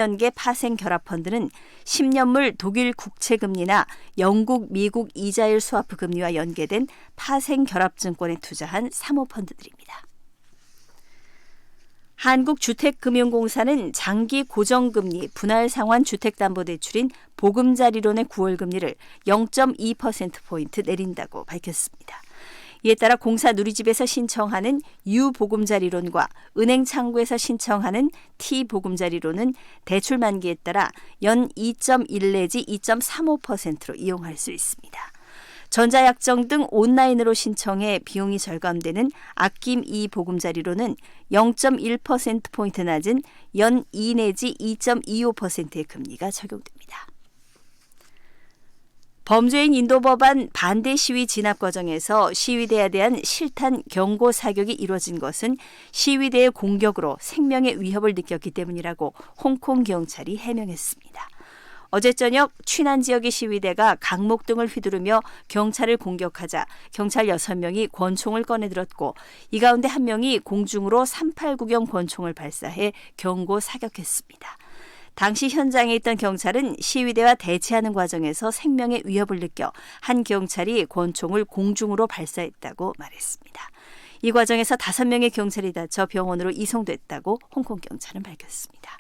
연계 파생 결합 펀드는 10년물 독일 국채 금리나 영국, 미국 이자율 스와프 금리와 연계된 파생 결합 증권에 투자한 사모 펀드들입니다. 한국주택금융공사는 장기 고정금리 분할 상환 주택담보대출인 보금자리론의 9월 금리를 0.2%포인트 내린다고 밝혔습니다. 이에 따라 공사 누리집에서 신청하는 유보금자리론과 은행 창구에서 신청하는 T보금자리론은 대출 만기에 따라 연 2.1 내지 2.35%로 이용할 수 있습니다. 전자약정 등 온라인으로 신청해 비용이 절감되는 아낌 2보금자리론은 0.1%포인트 낮은 연 2 내지 2.25%의 금리가 적용됩니다. 범죄인 인도법안 반대 시위 진압 과정에서 시위대에 대한 실탄 경고 사격이 이루어진 것은 시위대의 공격으로 생명의 위협을 느꼈기 때문이라고 홍콩 경찰이 해명했습니다. 어제 저녁 취난 지역의 시위대가 강목등을 휘두르며 경찰을 공격하자 경찰 6명이 권총을 꺼내들었고 이 가운데 한 명이 공중으로 389경 권총을 발사해 경고 사격했습니다. 당시 현장에 있던 경찰은 시위대와 대치하는 과정에서 생명의 위협을 느껴 한 경찰이 권총을 공중으로 발사했다고 말했습니다. 이 과정에서 5명의 경찰이 다쳐 병원으로 이송됐다고 홍콩 경찰은 밝혔습니다.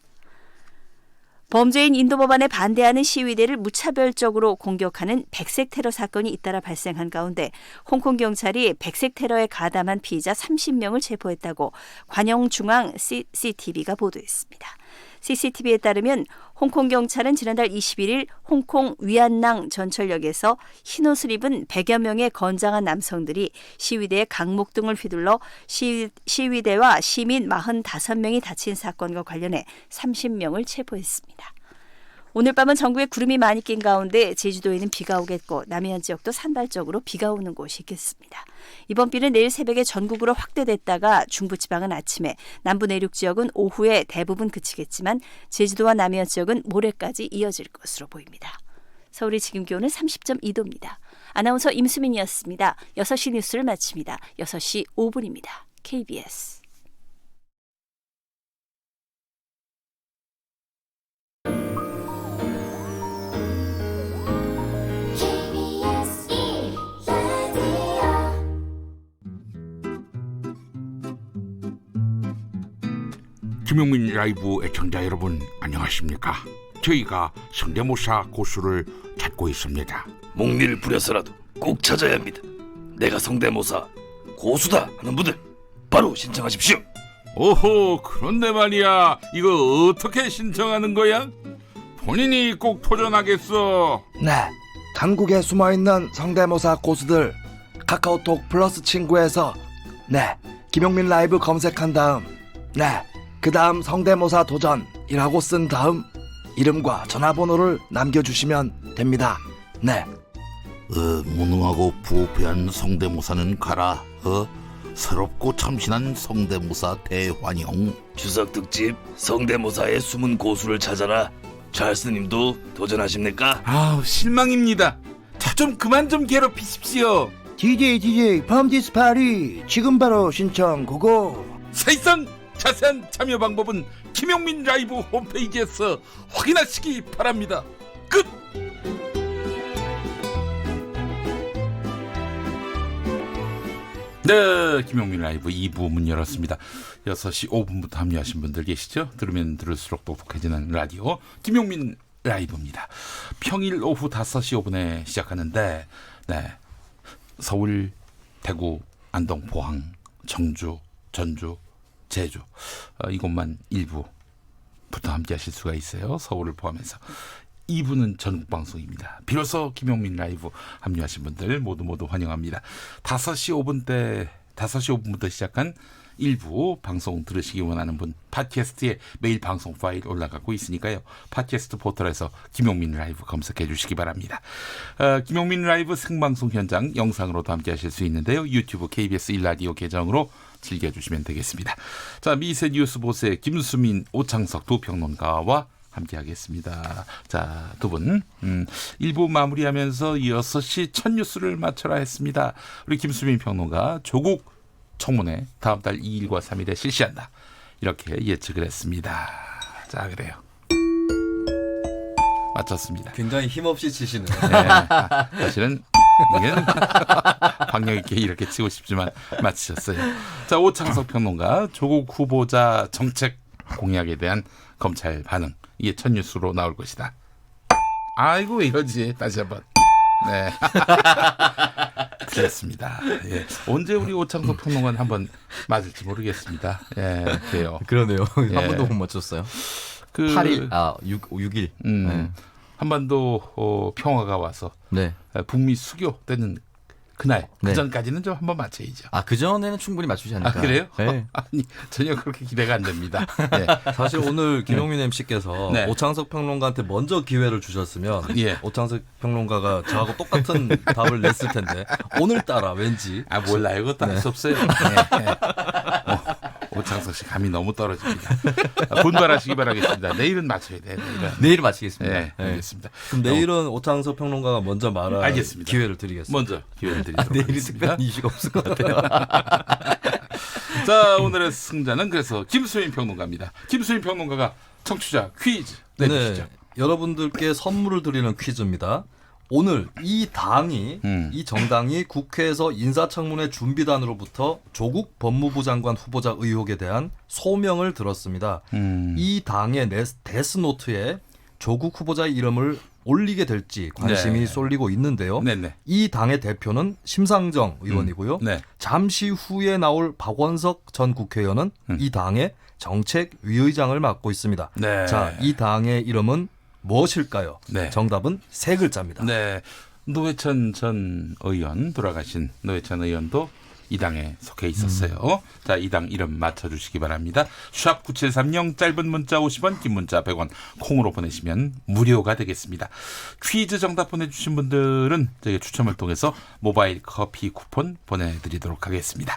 범죄인 인도법안에 반대하는 시위대를 무차별적으로 공격하는 백색 테러 사건이 잇따라 발생한 가운데 홍콩 경찰이 백색 테러에 가담한 피의자 30명을 체포했다고 관영중앙 CCTV가 보도했습니다. CCTV에 따르면 홍콩 경찰은 지난달 21일 홍콩 위안낭 전철역에서 흰옷을 입은 100여 명의 건장한 남성들이 시위대의 강목등을 휘둘러 시위대와 시민 45명이 다친 사건과 관련해 30명을 체포했습니다. 오늘 밤은 전국에 구름이 많이 낀 가운데 제주도에는 비가 오겠고 남해안 지역도 산발적으로 비가 오는 곳이 있겠습니다. 이번 비는 내일 새벽에 전국으로 확대됐다가 중부지방은 아침에, 남부 내륙 지역은 오후에 대부분 그치겠지만 제주도와 남해안 지역은 모레까지 이어질 것으로 보입니다. 서울의 지금 기온은 30.2도입니다. 아나운서 임수민이었습니다. 6시 뉴스를 마칩니다. 6시 5분입니다. KBS 김용민 라이브 애청자 여러분 안녕하십니까? 저희가 성대모사 고수를 찾고 있습니다. 목리를 부려서라도 꼭 찾아야 합니다. 내가 성대모사 고수다 하는 분들 바로 신청하십시오. 오호, 그런데 말이야, 이거 어떻게 신청하는 거야? 본인이 꼭 도전하겠어. 네, 한국에 숨어있는 성대모사 고수들 카카오톡 플러스 친구에서 김용민 라이브 검색한 다음 그 다음 성대모사 도전이라고 쓴 다음 이름과 전화번호를 남겨주시면 됩니다. 무능하고 부패한 성대모사는 가라. 새롭고 참신한 성대모사 대환영. 추석 특집 성대모사의 숨은 고수를 찾아라. 찰스님도 도전하십니까? 아우, 실망입니다. 저 좀 그만 좀 괴롭히십시오. DJ 펌디스 파리 지금 바로 신청 고고. 사실상 자세한 참여 방법은 김용민 라이브 홈페이지에서 확인하시기 바랍니다. 끝! 네, 김용민 라이브 2부 문 열었습니다. 6시 5분부터 합류하신 분들 계시죠? 들으면 들을수록 똑똑해지는 라디오 김용민 라이브입니다. 평일 오후 5시 5분에 시작하는데 서울, 대구, 안동, 포항, 청주, 전주, 제주 이곳만 일부부터 함께 하실 수가 있어요. 서울을 포함해서. 2부는 전국방송입니다. 비로소 김용민 라이브 합류하신 분들 모두 환영합니다. 5시 5분부터 시작한 1부 방송 들으시기 원하는 분 팟캐스트에 매일 방송 파일 올라가고 있으니까요. 팟캐스트 포털에서 김용민 라이브 검색해 주시기 바랍니다. 김용민 라이브 생방송 현장 영상으로도 함께 하실 수 있는데요. 유튜브 KBS 1라디오 계정으로 즐겨주시면 되겠습니다. 자, 미세 뉴스 보세 김수민, 오창석 두 평론가와 함께하겠습니다. 자, 두 분 1부 마무리하면서 6시 첫 뉴스를 맞춰라 했습니다. 우리 김수민 평론가 조국 청문회 다음 달 2일과 3일에 실시한다 이렇게 예측을 했습니다. 자, 그래요. 맞췄습니다. 굉장히 힘없이 치시네요. 네, 사실은 이건 박력 있게 이렇게 치고 싶지만 맞히셨어요. 자, 오창석 평론가 조국 후보자 정책 공약에 대한 검찰 반응, 이게 첫 뉴스로 나올 것이다. 아이고 왜 이러지? 다시 한번. 네. 그렇습니다. 예. 언제 우리 오창석 평론가는 한번 맞을지 모르겠습니다. 예, 그래요. 그러네요. 예. 한 번도 못 맞췄어요. 그 8일, 6일. 한반도 평화가 와서 네. 북미 수교되는 그날, 네. 그 전까지는 좀 한번 맞춰야죠. 아, 그 전에는 충분히 맞추지 않을까. 아, 그래요? 네. 아니, 전혀 그렇게 기대가 안 됩니다. 네. 사실 오늘 김용민 MC께서 네. 오창석 평론가한테 먼저 기회를 주셨으면 예. 오창석 평론가가 저하고 똑같은 답을 냈을 텐데 오늘따라 왠지 아, 몰라요. 그것도 할 수 없어요. 네. 오창석 씨 감이 너무 떨어집니다. 분발하시기 바라겠습니다. 내일은 맞춰야 돼요. 내일 맞히겠습니다. 네, 알겠습니다. 그럼 내일은 오창석 평론가가 먼저 말할 알겠습니다. 기회를 드리겠습니다. 먼저 기회를 드리도록 내일이 하겠습니다. 특별한 이슈가 없을 것 같아요. 자, 오늘의 승자는 그래서 김수민 평론가입니다. 김수민 평론가가 청취자 퀴즈 내주시죠. 여러분들께 선물을 드리는 퀴즈입니다. 오늘 이 당이 이 정당이 국회에서 인사청문회 준비단으로부터 조국 법무부 장관 후보자 의혹에 대한 소명을 들었습니다. 이 당의 데스노트에 조국 후보자의 이름을 올리게 될지 관심이 네. 쏠리고 있는데요. 네네. 이 당의 대표는 심상정 의원이고요. 네. 잠시 후에 나올 박원석 전 국회의원은 이 당의 정책위의장을 맡고 있습니다. 네. 자, 이 당의 이름은 무엇일까요? 네. 정답은 세 글자입니다. 네. 노회찬 전 의원, 돌아가신 노회찬 의원도 이 당에 속해 있었어요. 자, 이 당 이름 맞춰주시기 바랍니다. 샵 9730 짧은 문자 50원, 긴 문자 100원, 콩으로 보내시면 무료가 되겠습니다. 퀴즈 정답 보내주신 분들은 저희 추첨을 통해서 모바일 커피 쿠폰 보내드리도록 하겠습니다.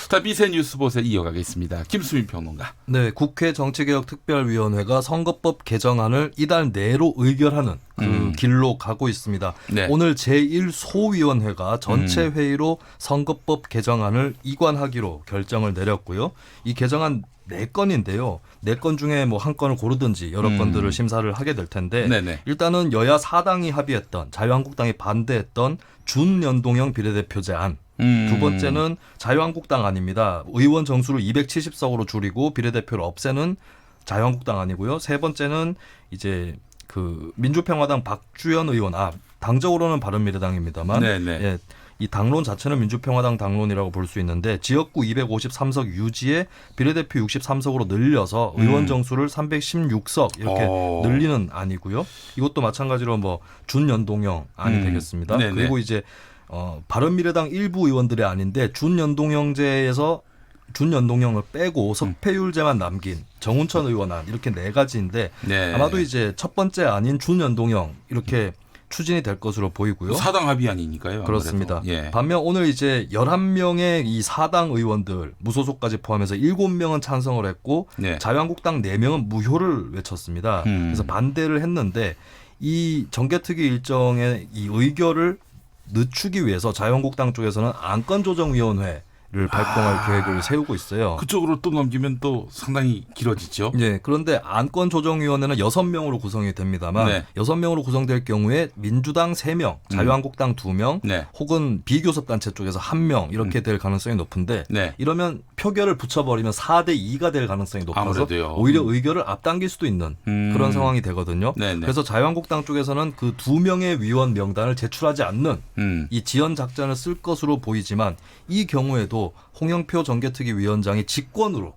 자, 미세 뉴스봇에 이어가겠습니다. 김수민 평론가. 네, 국회 정치개혁특별위원회가 선거법 개정안을 이달 내로 의결하는 그 길로 가고 있습니다. 네. 오늘 제1소위원회가 전체 회의로 선거법 개정안을 이관하기로 결정을 내렸고요. 이 개정안 4건인데요. 4건 중에 뭐 한 건을 고르든지 여러 건들을 심사를 하게 될 텐데 네네. 일단은 여야 4당이 합의했던 자유한국당이 반대했던 준연동형 비례대표 제안 두 번째는 자유한국당 안입니다. 의원 정수를 270석으로 줄이고 비례대표를 없애는 자유한국당 안이고요. 세 번째는 이제 그 민주평화당 박주연 의원, 당적으로는 바른미래당입니다만, 네네. 예, 이 당론 자체는 민주평화당 당론이라고 볼 수 있는데 지역구 253석 유지에 비례대표 63석으로 늘려서 의원 정수를 316석 이렇게 늘리는 안이고요. 이것도 마찬가지로 뭐 준연동형 안이 되겠습니다. 네네. 그리고 이제 바른미래당 일부 의원들의 안인데 준연동형제에서 준연동형을 빼고 석패율제만 남긴 정운천 의원 안 이렇게 4가지인데 네. 아마도 이제 첫 번째 안인 준연동형 이렇게 추진이 될 것으로 보이고요. 사당 합의 아니니까요. 그렇습니다. 아무래도. 예. 반면 오늘 이제 11명의 이 4당 의원들 무소속까지 포함해서 7명은 찬성을 했고 네. 자유한국당 4명은 무효를 외쳤습니다. 그래서 반대를 했는데 이 정개특위 일정의 이 의결을 늦추기 위해서 자유한국당 쪽에서는 안건조정위원회를 발동할 계획을 세우고 있어요. 그쪽으로 또 넘기면 또 상당히 길어지죠. 네, 그런데 안건조정위원회는 6명으로 구성이 됩니다만 네. 6명으로 구성될 경우에 민주당 3명, 자유한국당 2명, 네. 혹은 비교섭단체 쪽에서 1명 이렇게 될 가능성이 높은데 네. 이러면 표결을 붙여버리면 4대 2가 될 가능성이 높아서 아무래도요. 오히려 의결을 앞당길 수도 있는 그런 상황이 되거든요. 네네. 그래서 자유한국당 쪽에서는 그 2명의 위원 명단을 제출하지 않는 이 지연 작전을 쓸 것으로 보이지만 이 경우에도 홍영표 정개특위 위원장이 직권으로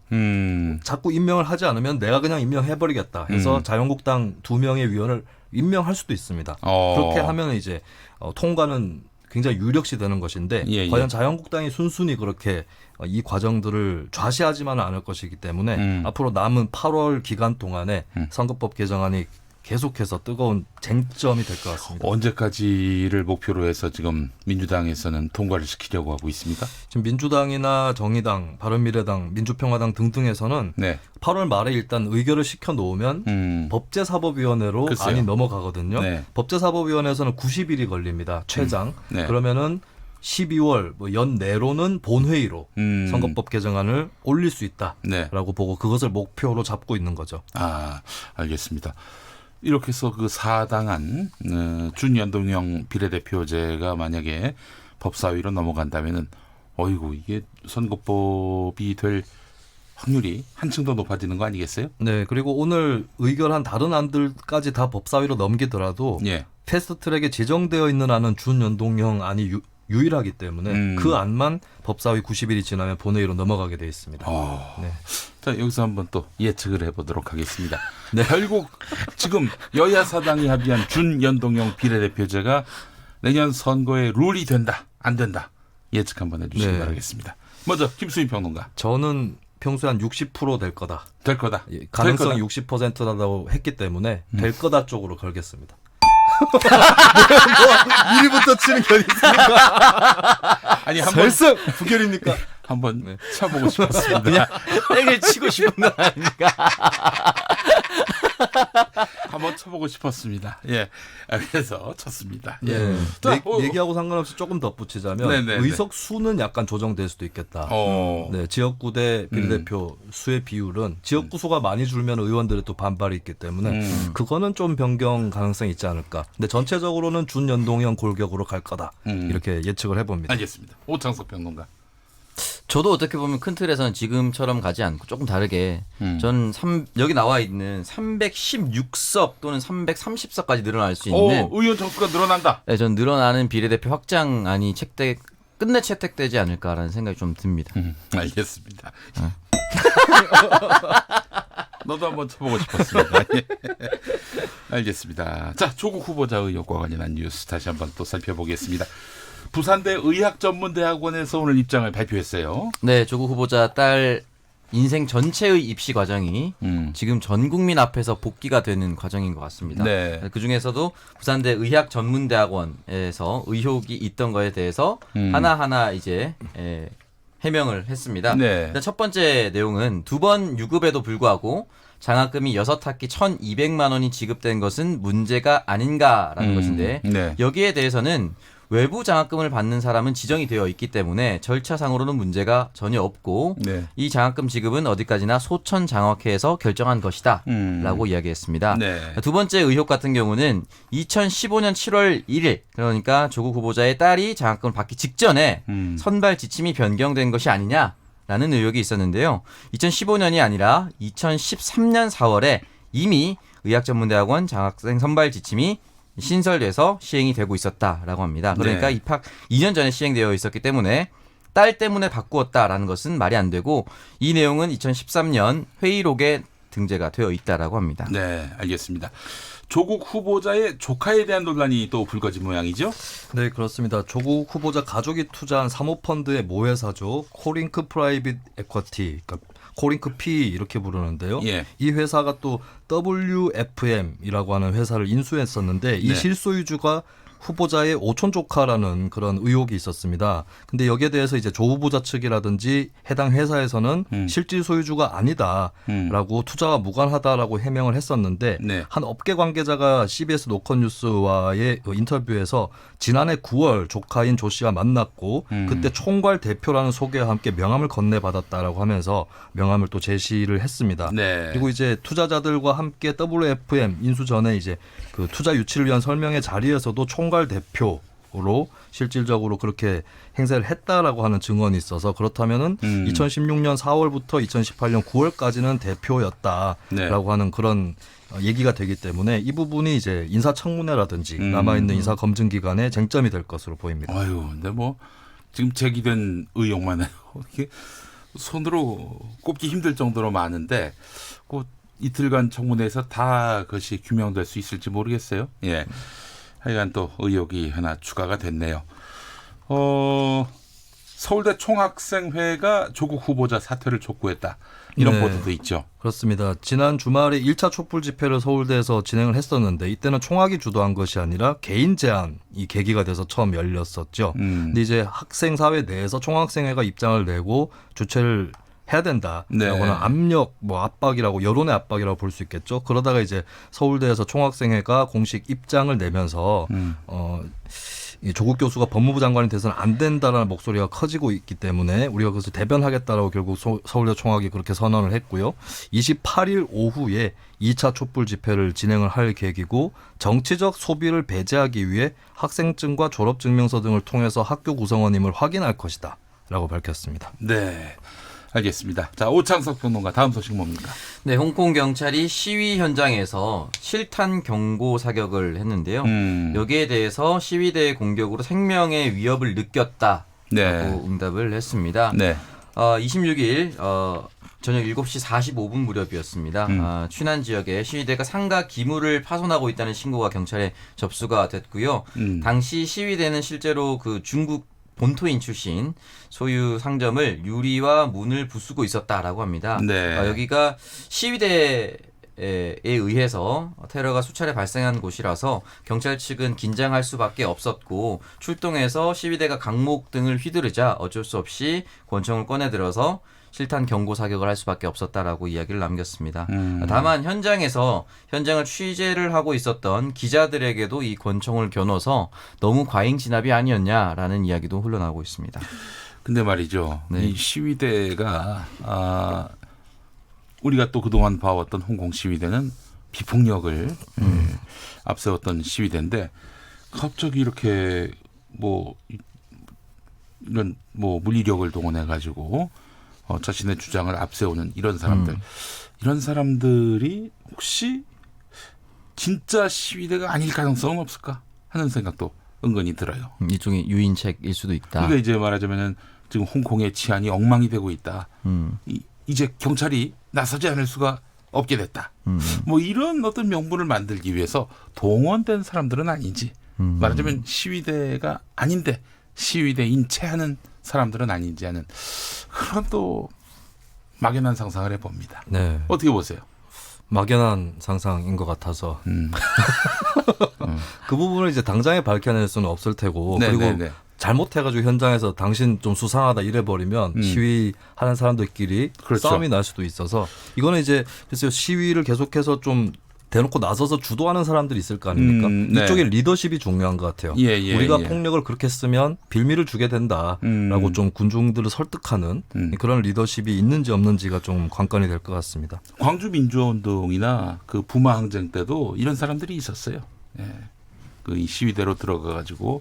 자꾸 임명을 하지 않으면 내가 그냥 임명해버리겠다 해서 자유한국당 2명의 위원을 임명할 수도 있습니다. 그렇게 하면 이제 통과는 굉장히 유력시 되는 것인데 예. 과연 자유한국당이 순순히 그렇게 이 과정들을 좌시하지만은 않을 것이기 때문에 앞으로 남은 8월 기간 동안에 선거법 개정안이 계속해서 뜨거운 쟁점이 될 것 같습니다. 언제까지를 목표로 해서 지금 민주당에서는 통과를 시키려고 하고 있습니까? 지금 민주당이나 정의당, 바른미래당, 민주평화당 등등에서는 네. 8월 말에 일단 의결을 시켜놓으면 법제사법위원회로 글쎄요. 안이 넘어가거든요. 네. 법제사법위원회에서는 90일이 걸립니다. 최장. 네. 그러면은 12월 연내로는 본회의로 선거법 개정안을 올릴 수 있다라고 네. 보고 그것을 목표로 잡고 있는 거죠. 알겠습니다. 이렇게 해서 그 사당한 준연동형 비례대표제가 만약에 법사위로 넘어간다면은 어이구 이게 선거법이 될 확률이 한층 더 높아지는 거 아니겠어요? 네, 그리고 오늘 의결한 다른 안들까지 다 법사위로 넘기더라도 예. 패스트트랙에 제정되어 있는 안은 준연동형 안이 유일하기 때문에 그 안만 법사위 90일이 지나면 본회의로 넘어가게 돼 있습니다. 네. 자 여기서 한번 또 예측을 해보도록 하겠습니다. 네. 결국 지금 여야 사당이 합의한 준연동형 비례대표제가 내년 선거의 룰이 된다 안 된다 예측 한번 해주시기 네. 바라겠습니다. 먼저 김수인 평론가. 저는 평소에 한 60% 될 거다. 예, 가능성이 60%라고 했기 때문에 될 거다 쪽으로 걸겠습니다. 미리부터 치는 견이 있습니까? 아니 한번 결승 부결입니까? 한번 쳐보고 싶었습니다. 그냥 땡을 치고 싶은 건 아닙니까? 한번 쳐보고 싶었습니다. 예, 그래서 쳤습니다. 예. 예. 자, 얘기하고 상관없이 조금 덧붙이자면 네네네. 의석 수는 약간 조정될 수도 있겠다. 네, 지역구 대 비례대표 수의 비율은 지역구 수가 많이 줄면 의원들의 또 반발이 있기 때문에 그거는 좀 변경 가능성이 있지 않을까. 근데 전체적으로는 준연동형 골격으로 갈 거다. 이렇게 예측을 해봅니다. 알겠습니다. 오창석 평론가. 저도 어떻게 보면 큰 틀에서는 지금처럼 가지 않고 조금 다르게 전 여기 나와 있는 316석 또는 330석까지 늘어날 수 있는 의원 정수가 늘어난다. 네, 전 늘어나는 비례대표 확장안이 끝내 채택되지 않을까라는 생각이 좀 듭니다. 알겠습니다. 너도 한번 쳐보고 싶었습니다. 예. 알겠습니다. 자, 조국 후보자 의혹과 관련한 뉴스 다시 한번 또 살펴보겠습니다. 부산대 의학전문대학원에서 오늘 입장을 발표했어요. 네, 조국 후보자 딸 인생 전체의 입시 과정이 지금 전 국민 앞에서 복귀가 되는 과정인 것 같습니다. 네. 그 중에서도 부산대 의학전문대학원에서 의혹이 있던 거에 대해서 하나하나 이제 해명을 했습니다. 네. 일단 첫 번째 내용은 2번 유급에도 불구하고 장학금이 6학기 1,200만 원이 지급된 것은 문제가 아닌가라는 것인데 네. 여기에 대해서는 외부 장학금을 받는 사람은 지정이 되어 있기 때문에 절차상으로는 문제가 전혀 없고 네. 이 장학금 지급은 어디까지나 소천장학회에서 결정한 것이다 라고 이야기했습니다. 네. 두 번째 의혹 같은 경우는 2015년 7월 1일 그러니까 조국 후보자의 딸이 장학금을 받기 직전에 선발 지침이 변경된 것이 아니냐라는 의혹이 있었는데요. 2015년이 아니라 2013년 4월에 이미 의학전문대학원 장학생 선발 지침이 신설돼서 시행이 되고 있었다라고 합니다. 그러니까 네. 입학 2년 전에 시행되어 있었기 때문에 딸 때문에 바꾸었다라는 것은 말이 안 되고 이 내용은 2013년 회의록에 등재가 되어 있다라고 합니다. 네, 알겠습니다. 조국 후보자의 조카에 대한 논란이 또 불거진 모양이죠? 네, 그렇습니다. 조국 후보자 가족이 투자한 사모펀드의 모회사죠. 코링크 프라이빗 에쿼티, 그러니까 코링크 P 이렇게 부르는데요. 예. 이 회사가 또 WFM이라고 하는 회사를 인수했었는데 이 네. 실소유주가 후보자의 오촌 조카라는 그런 의혹이 있었습니다. 근데 여기에 대해서 이제 조 후보자 측이라든지 해당 회사에서는 실질 소유주가 아니다라고 투자와 무관하다라고 해명을 했었는데 네. 한 업계 관계자가 CBS 노컷뉴스와의 인터뷰에서 지난해 9월 조카인 조 씨와 만났고 그때 총괄 대표라는 소개와 함께 명함을 건네받았다라고 하면서 명함을 또 제시를 했습니다. 네. 그리고 이제 투자자들과 함께 WFM 인수 전에 이제 그 투자 유치를 위한 설명회 자리에서도 총괄 대표로 실질적으로 그렇게 행세를 했다라고 하는 증언이 있어서 그렇다면은 2016년 4월부터 2018년 9월까지는 대표였다라고 네. 하는 그런 얘기가 되기 때문에 이 부분이 이제 인사청문회라든지 남아있는 인사검증기관의 쟁점이 될 것으로 보입니다. 아유, 근데 뭐 지금 제기된 의혹만 해도 이게 손으로 꼽기 힘들 정도로 많은데 곧 이틀간 청문회에서 다 그것이 규명될 수 있을지 모르겠어요. 예. 하여간 또 의혹이 하나 추가가 됐네요. 서울대 총학생회가 조국 후보자 사퇴를 촉구했다. 이런 네. 보도도 있죠. 그렇습니다. 지난 주말에 1차 촛불 집회를 서울대에서 진행을 했었는데 이때는 총학이 주도한 것이 아니라 개인 제안이 계기가 돼서 처음 열렸었죠. 근데 이제 학생사회 내에서 총학생회가 입장을 내고 주최를 해야 된다라고 네. 하는 압력, 뭐 압박이라고 여론의 압박이라고 볼 수 있겠죠. 그러다가 이제 서울대에서 총학생회가 공식 입장을 내면서 이 조국 교수가 법무부 장관이 돼서는 안 된다라는 목소리가 커지고 있기 때문에 우리가 그것을 대변하겠다라고 결국 서울대 총학이 그렇게 선언을 했고요. 28일 오후에 2차 촛불 집회를 진행을 할 계획이고 정치적 소비를 배제하기 위해 학생증과 졸업증명서 등을 통해서 학교 구성원임을 확인할 것이다 라고 밝혔습니다. 네. 알겠습니다. 자, 오창석 평론가 다음 소식 뭡니까? 네, 홍콩 경찰이 시위 현장에서 실탄 경고 사격을 했는데요. 여기에 대해서 시위대의 공격으로 생명의 위협을 느꼈다라고 응답을 했습니다. 네. 26일 저녁 7시 45분 무렵이었습니다. 취난 지역에 시위대가 상가 기물을 파손하고 있다는 신고가 경찰에 접수가 됐고요. 당시 시위대는 실제로 그 중국 본토인 출신 소유 상점을 유리와 문을 부수고 있었다라고 합니다. 네. 여기가 시위대에 의해서 테러가 수차례 발생한 곳이라서 경찰 측은 긴장할 수밖에 없었고 출동해서 시위대가 강목 등을 휘두르자 어쩔 수 없이 권총을 꺼내들어서 실탄 경고 사격을 할 수밖에 없었다라고 이야기를 남겼습니다. 다만 현장을 취재를 하고 있었던 기자들에게도 이 권총을 겨눠서 너무 과잉 진압이 아니었냐라는 이야기도 흘러나오고 있습니다. 근데 말이죠. 네. 이 시위대가 우리가 또 그동안 봐왔던 홍콩 시위대는 비폭력을 앞세웠던 시위대인데 갑자기 이렇게 이런 물리력을 동원해 가지고 자신의 주장을 앞세우는 이런 사람들, 이런 사람들이 혹시 진짜 시위대가 아닐 가능성은 없을까 하는 생각도 은근히 들어요. 일종의 유인책일 수도 있다. 그러니까 이제 말하자면은 지금 홍콩의 치안이 엉망이 되고 있다. 이제 경찰이 나서지 않을 수가 없게 됐다. 이런 어떤 명분을 만들기 위해서 동원된 사람들은 아닌지, 말하자면 시위대가 아닌데 시위대인 채 하는 사람들은 아닌지 하는 그런 또 막연한 상상을 해봅니다. 네. 어떻게 보세요? 막연한 상상인 것 같아서 그 부분을 이제 당장에 밝혀낼 수는 없을 테고 그리고 잘못해가지고 현장에서 당신 좀 수상하다 이래버리면 시위하는 사람들끼리 그렇죠. 싸움이 날 수도 있어서 이거는 이제 그래서 시위를 계속해서 좀 대놓고 나서서 주도하는 사람들이 있을 거 아닙니까? 이쪽에 리더십이 중요한 것 같아요. 우리가 폭력을 그렇게 쓰면 빌미를 주게 된다라고 좀 군중들을 설득하는 그런 리더십이 있는지 없는지가 좀 관건이 될 것 같습니다. 광주 민주화운동이나 그 부마 항쟁 때도 이런 사람들이 있었어요. 예. 그 이 시위대로 들어가 가지고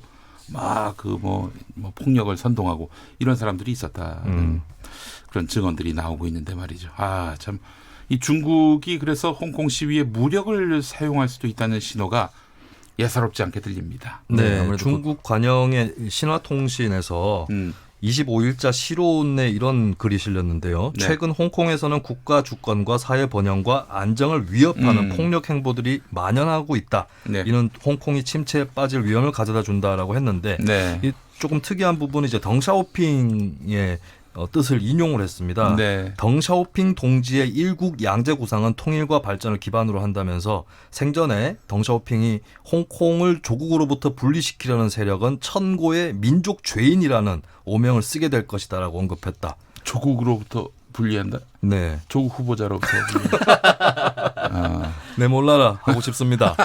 막 폭력을 선동하고 이런 사람들이 있었다. 그런 증언들이 나오고 있는데 말이죠. 참. 이 중국이 그래서 홍콩 시위에 무력을 사용할 수도 있다는 신호가 예사롭지 않게 들립니다. 네, 중국 관영의 신화통신에서 25일자 시론에 이런 글이 실렸는데요. 네. 최근 홍콩에서는 국가 주권과 사회 번영과 안정을 위협하는 폭력 행보들이 만연하고 있다. 네. 이는 홍콩이 침체에 빠질 위험을 가져다 준다라고 했는데 이 조금 특이한 부분은 이제 덩샤오핑의 뜻을 인용을 했습니다. 덩샤오핑 동지의 일국 양제 구상은 통일과 발전을 기반으로 한다면서 생전에 덩샤오핑이 홍콩을 조국으로부터 분리시키려는 세력은 천고의 민족 죄인이라는 오명을 쓰게 될 것이다라고 언급했다. 조국으로부터 분리한다? 네. 조국 후보자로부터 내 몰라라 하고 싶습니다.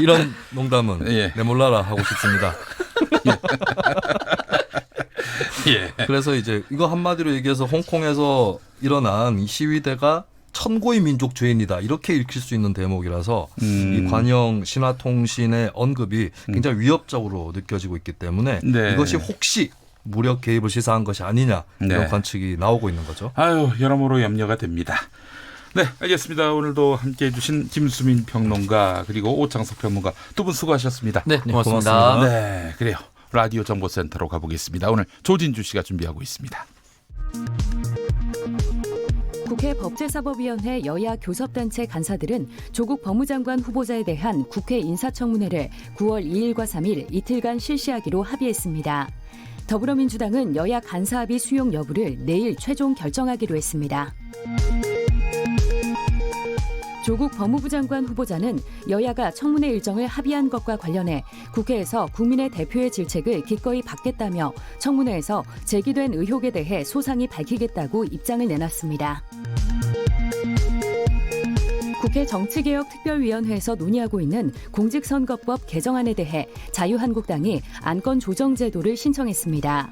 이런 농담은 내 몰라라 하고 싶습니다. 그래서 이제 이거 한마디로 얘기해서 홍콩에서 일어난 이 시위대가 천고의 민족 죄인이다 이렇게 읽힐 수 있는 대목이라서 이 관영 신화통신의 언급이 굉장히 위협적으로 느껴지고 있기 때문에 이것이 혹시 무력 개입을 시사한 것이 아니냐 이런 관측이 나오고 있는 거죠. 여러모로 염려가 됩니다. 네, 알겠습니다. 오늘도 함께해 주신 김수민 평론가 그리고 오창석 평론가 두 분 수고하셨습니다. 네, 고맙습니다. 네, 그래요. 라디오 정보센터로 가보겠습니다. 오늘 조진주 씨가 준비하고 있습니다. 국회 법제사법위원회 여야 교섭단체 간사들은 조국 법무장관 후보자에 대한 국회 인사청문회를 9월 2일과 3일 이틀간 실시하기로 합의했습니다. 더불어민주당은 여야 간사합의 수용 여부를 내일 최종 결정하기로 했습니다. 조국 법무부 장관 후보자는 여야가 청문회 일정을 합의한 것과 관련해 국회에서 국민의 대표의 질책을 기꺼이 받겠다며 청문회에서 제기된 의혹에 대해 소상히 밝히겠다고 입장을 내놨습니다. 국회 정치개혁특별위원회에서 논의하고 있는 공직선거법 개정안에 대해 자유한국당이 안건조정제도를 신청했습니다.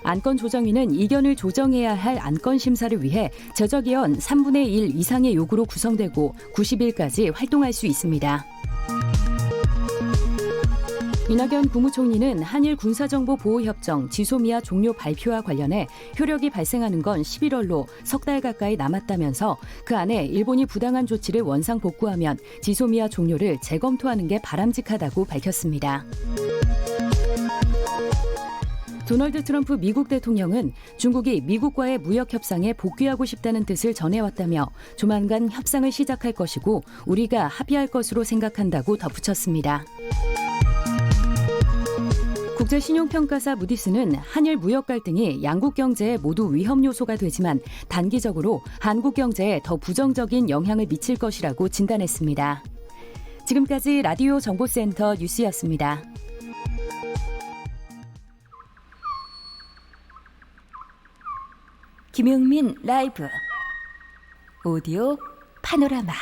안건조정위는 이견을 조정해야 할 안건심사를 위해 제적위원 3분의 1 이상의 요구로 구성되고 90일까지 활동할 수 있습니다. 이낙연 국무총리는 한일 군사정보보호협정 지소미아 종료 발표와 관련해 효력이 발생하는 건 11월로 석 달 가까이 남았다면서 그 안에 일본이 부당한 조치를 원상 복구하면 지소미아 종료를 재검토하는 게 바람직하다고 밝혔습니다. 도널드 트럼프 미국 대통령은 중국이 미국과의 무역 협상에 복귀하고 싶다는 뜻을 전해왔다며 조만간 협상을 시작할 것이고 우리가 합의할 것으로 생각한다고 덧붙였습니다. 국제신용평가사 무디스는 한일 무역 갈등이 양국 경제에 모두 위험 요소가 되지만 단기적으로 한국 경제에 더 부정적인 영향을 미칠 것이라고 진단했습니다. 지금까지 라디오 정보센터 뉴스였습니다. 김용민 라이브 오디오 파노라마.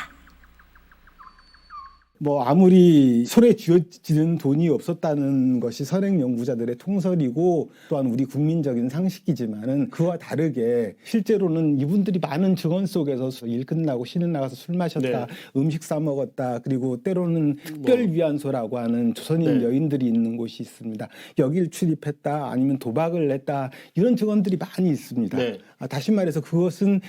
뭐 아무리 손에 쥐어지는 돈이 없었다는 것이 선행 연구자들의 통설이고 또한 우리 국민적인 상식이지만은 그와 다르게 실제로는 이분들이 많은 증언 속에서 일 끝나고 쉬는 나가서 술 마셨다, 음식 사 먹었다, 그리고 때로는 특별위안소라고 하는 조선인 여인들이 있는 곳이 있습니다. 여길 출입했다, 아니면 도박을 했다, 이런 증언들이 많이 있습니다. 다시 말해서 그것은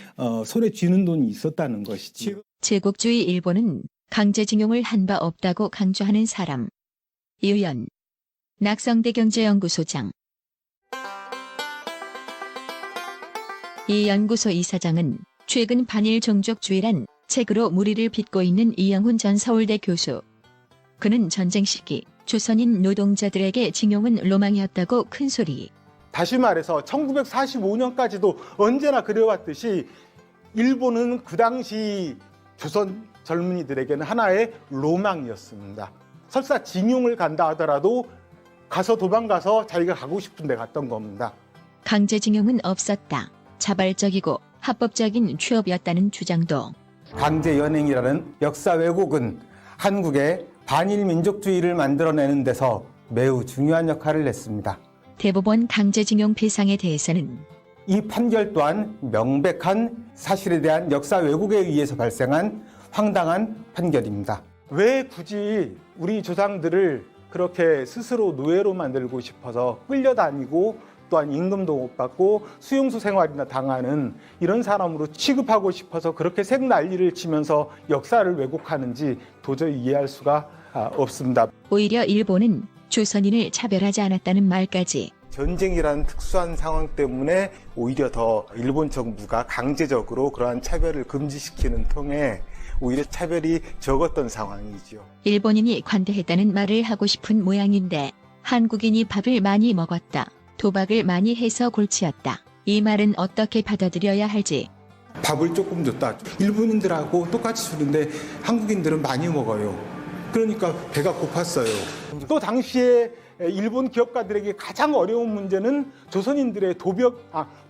손에 쥐는 돈이 있었다는 것이지. 제국주의 일본은 강제징용을 한 바 없다고 강조하는 사람. 이의연, 낙성대 경제연구소장. 이 연구소 이사장은 최근 반일 종족주의란 책으로 무리를 빚고 있는 이영훈 전 서울대 교수. 그는 전쟁 시기 조선인 노동자들에게 징용은 로망이었다고 큰소리. 다시 말해서 1945년까지도 언제나 그래왔듯이 일본은 그 당시 조선 젊은이들에게는 하나의 로망이었습니다. 설사 징용을 간다 하더라도 가서 도망가서 자기가 가고 싶은 데 갔던 겁니다. 강제징용은 없었다. 자발적이고 합법적인 취업이었다는 주장도. 강제 연행이라는 역사 왜곡은 한국의 반일 민족주의를 만들어내는 데서 매우 중요한 역할을 했습니다. 대법원 강제징용 배상에 대해서는 이 판결 또한 명백한 사실에 대한 역사 왜곡에 의해서 발생한 황당한 판결입니다. 왜 굳이 우리 조상들을 그렇게 스스로 노예로 만들고 싶어서 끌려다니고 또한 임금도 못 받고 수용소 생활이나 당하는 이런 사람으로 취급하고 싶어서 그렇게 생난리를 치면서 역사를 왜곡하는지 도저히 이해할 수가 없습니다. 오히려 일본은 조선인을 차별하지 않았다는 말까지. 전쟁이라는 특수한 상황 때문에 오히려 더 일본 정부가 강제적으로 그러한 차별을 금지시키는 통에 오히려 차별이 적었던 상황이죠. 일본인이 관대했다는 말을 하고 싶은 모양인데 한국인이 밥을 많이 먹었다, 도박을 많이 해서 골치였다. 이 말은 어떻게 받아들여야 할지. 밥을 조금 줬다. 일본인들하고 똑같이 주는데 한국인들은 많이 먹어요. 그러니까 배가 고팠어요. 또 당시에 일본 기업가들에게 가장 어려운 문제는 조선인들의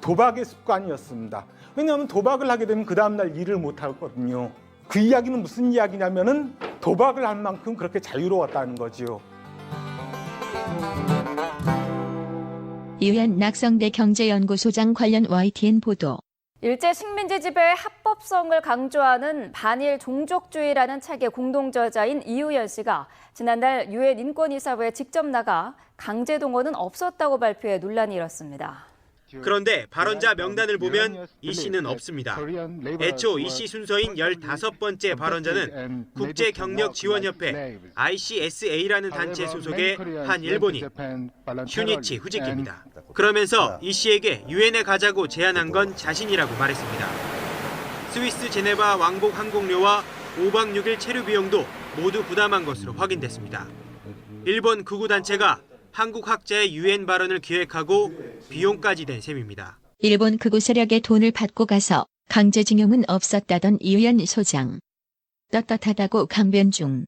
도박의 습관이었습니다. 왜냐하면 도박을 하게 되면 그 다음날 일을 못 하거든요. 그 이야기는 무슨 이야기냐면은 도박을 할 만큼 그렇게 자유로웠다는 거지요. 이의연 낙성대 경제연구소장 관련 YTN 보도. 일제 식민지 지배의 합법성을 강조하는 반일 종족주의라는 책의 공동저자인 이의연 씨가 지난달 유엔 인권이사회에 직접 나가 강제 동원은 없었다고 발표해 논란이 일었습니다. 그런데 발언자 명단을 보면 이 씨는 없습니다. 애초 이 씨 순서인 15번째 발언자는 국제경력지원협회 ICSA라는 단체 소속의 한 일본인 슈니치 후지키입니다. 그러면서 이 씨에게 유엔에 가자고 제안한 건 자신이라고 말했습니다. 스위스 제네바 왕복 항공료와 5박 6일 체류 비용도 모두 부담한 것으로 확인됐습니다. 일본 극우단체가 한국 학자의 유엔 발언을 기획하고 비용까지 댄 셈입니다. 일본 극우 세력의 돈을 받고 가서 강제징용은 없었다던 이의연 소장. 떳떳하다고 강변 중.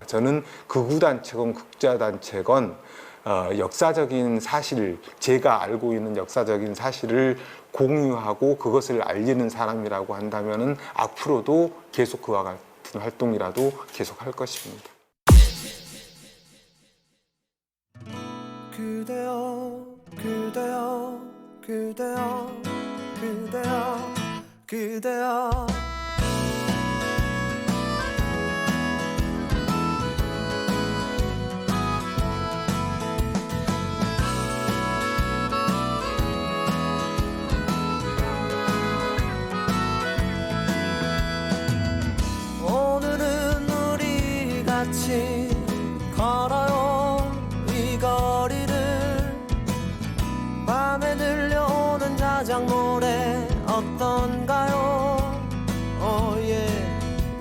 저는 극우단체건 국자단체건 역사적인 사실, 제가 알고 있는 역사적인 사실을 공유하고 그것을 알리는 사람이라고 한다면은 앞으로도 계속 그와 같은 같은 활동이라도 계속 할 것입니다. 그대여 그대여 그대여 그대여 그대여 오늘은 우리 같이 걸어요 이 거리를 밤에 들려오는 자작 노래 어떤가요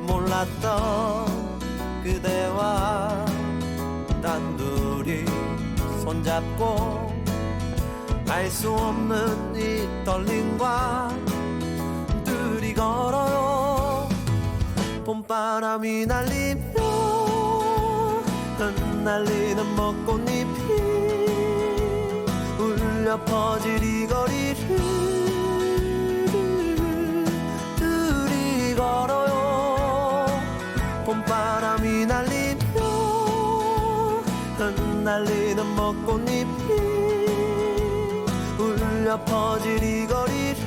몰랐던 그대와 단둘이 손잡고 알 수 없는 이 떨림과 둘이 걸어요 봄바람이 날리며 흩날리는 벚꽃잎이 울려 퍼질 이 거리를 둘이 걸어요 봄바람이 날리며 흩날리는 벚꽃잎이 울려 퍼질 이 거리를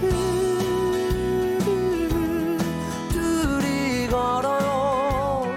둘이 걸어요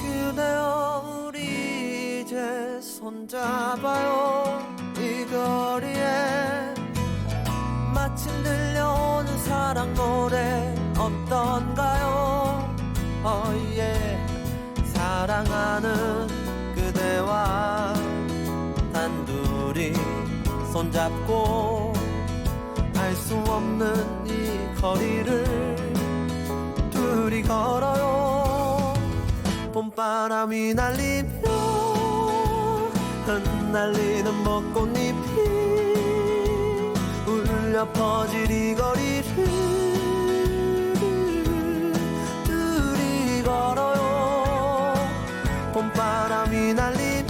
그대여 우리 이제 손잡아요 이 거리에 마침 들려오는 사랑 노래 어떤가요 사랑하는 그대와 단둘이 손잡고 알 수 없는 이 거리를 둘이 걸어요 봄바람이 날리며 흩날리는 벚꽃잎이 울려 퍼질 이 거리를 둘이 걸어요 봄바람이 날리며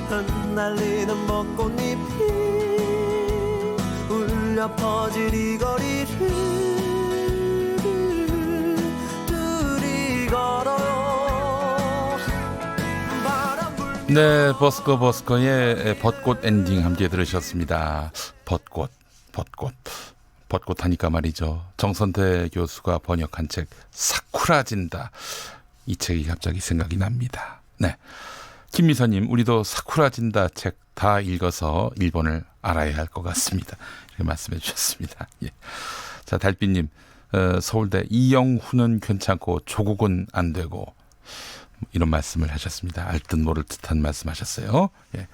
흩날리는 벚꽃잎이 울려 퍼질 이 거리를 둘이 걸어요 네, 버스커의 벚꽃 엔딩 함께 들으셨습니다. 벚꽃 하니까 말이죠. 정선태 교수가 번역한 책 사쿠라진다. 이 책이 갑자기 생각이 납니다. 네, 김미선님, 우리도 사쿠라진다 책 다 읽어서 일본을 알아야 할 것 같습니다. 이렇게 말씀해 주셨습니다. 예. 자, 달빛님, 서울대 이영훈은 괜찮고 조국은 안 되고 이런 말씀을 하셨습니다. 알 듯 모를 듯한 말씀하셨어요. 예.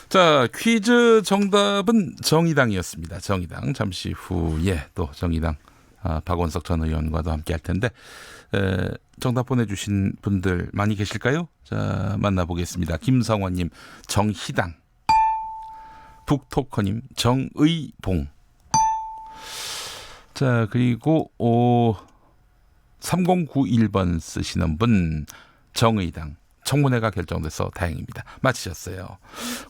자, 퀴즈 정답은 정의당이었습니다. 정의당. 잠시 후에 또 정의당 박원석 전 의원과도 함께 할 텐데 정답 보내주신 분들 많이 계실까요? 자, 만나보겠습니다. 김성원님, 정희당. 북토커님, 정의봉. 자, 그리고 3091번 쓰시는 분 정의당. 청문회가 결정돼서 다행입니다. 맞히셨어요.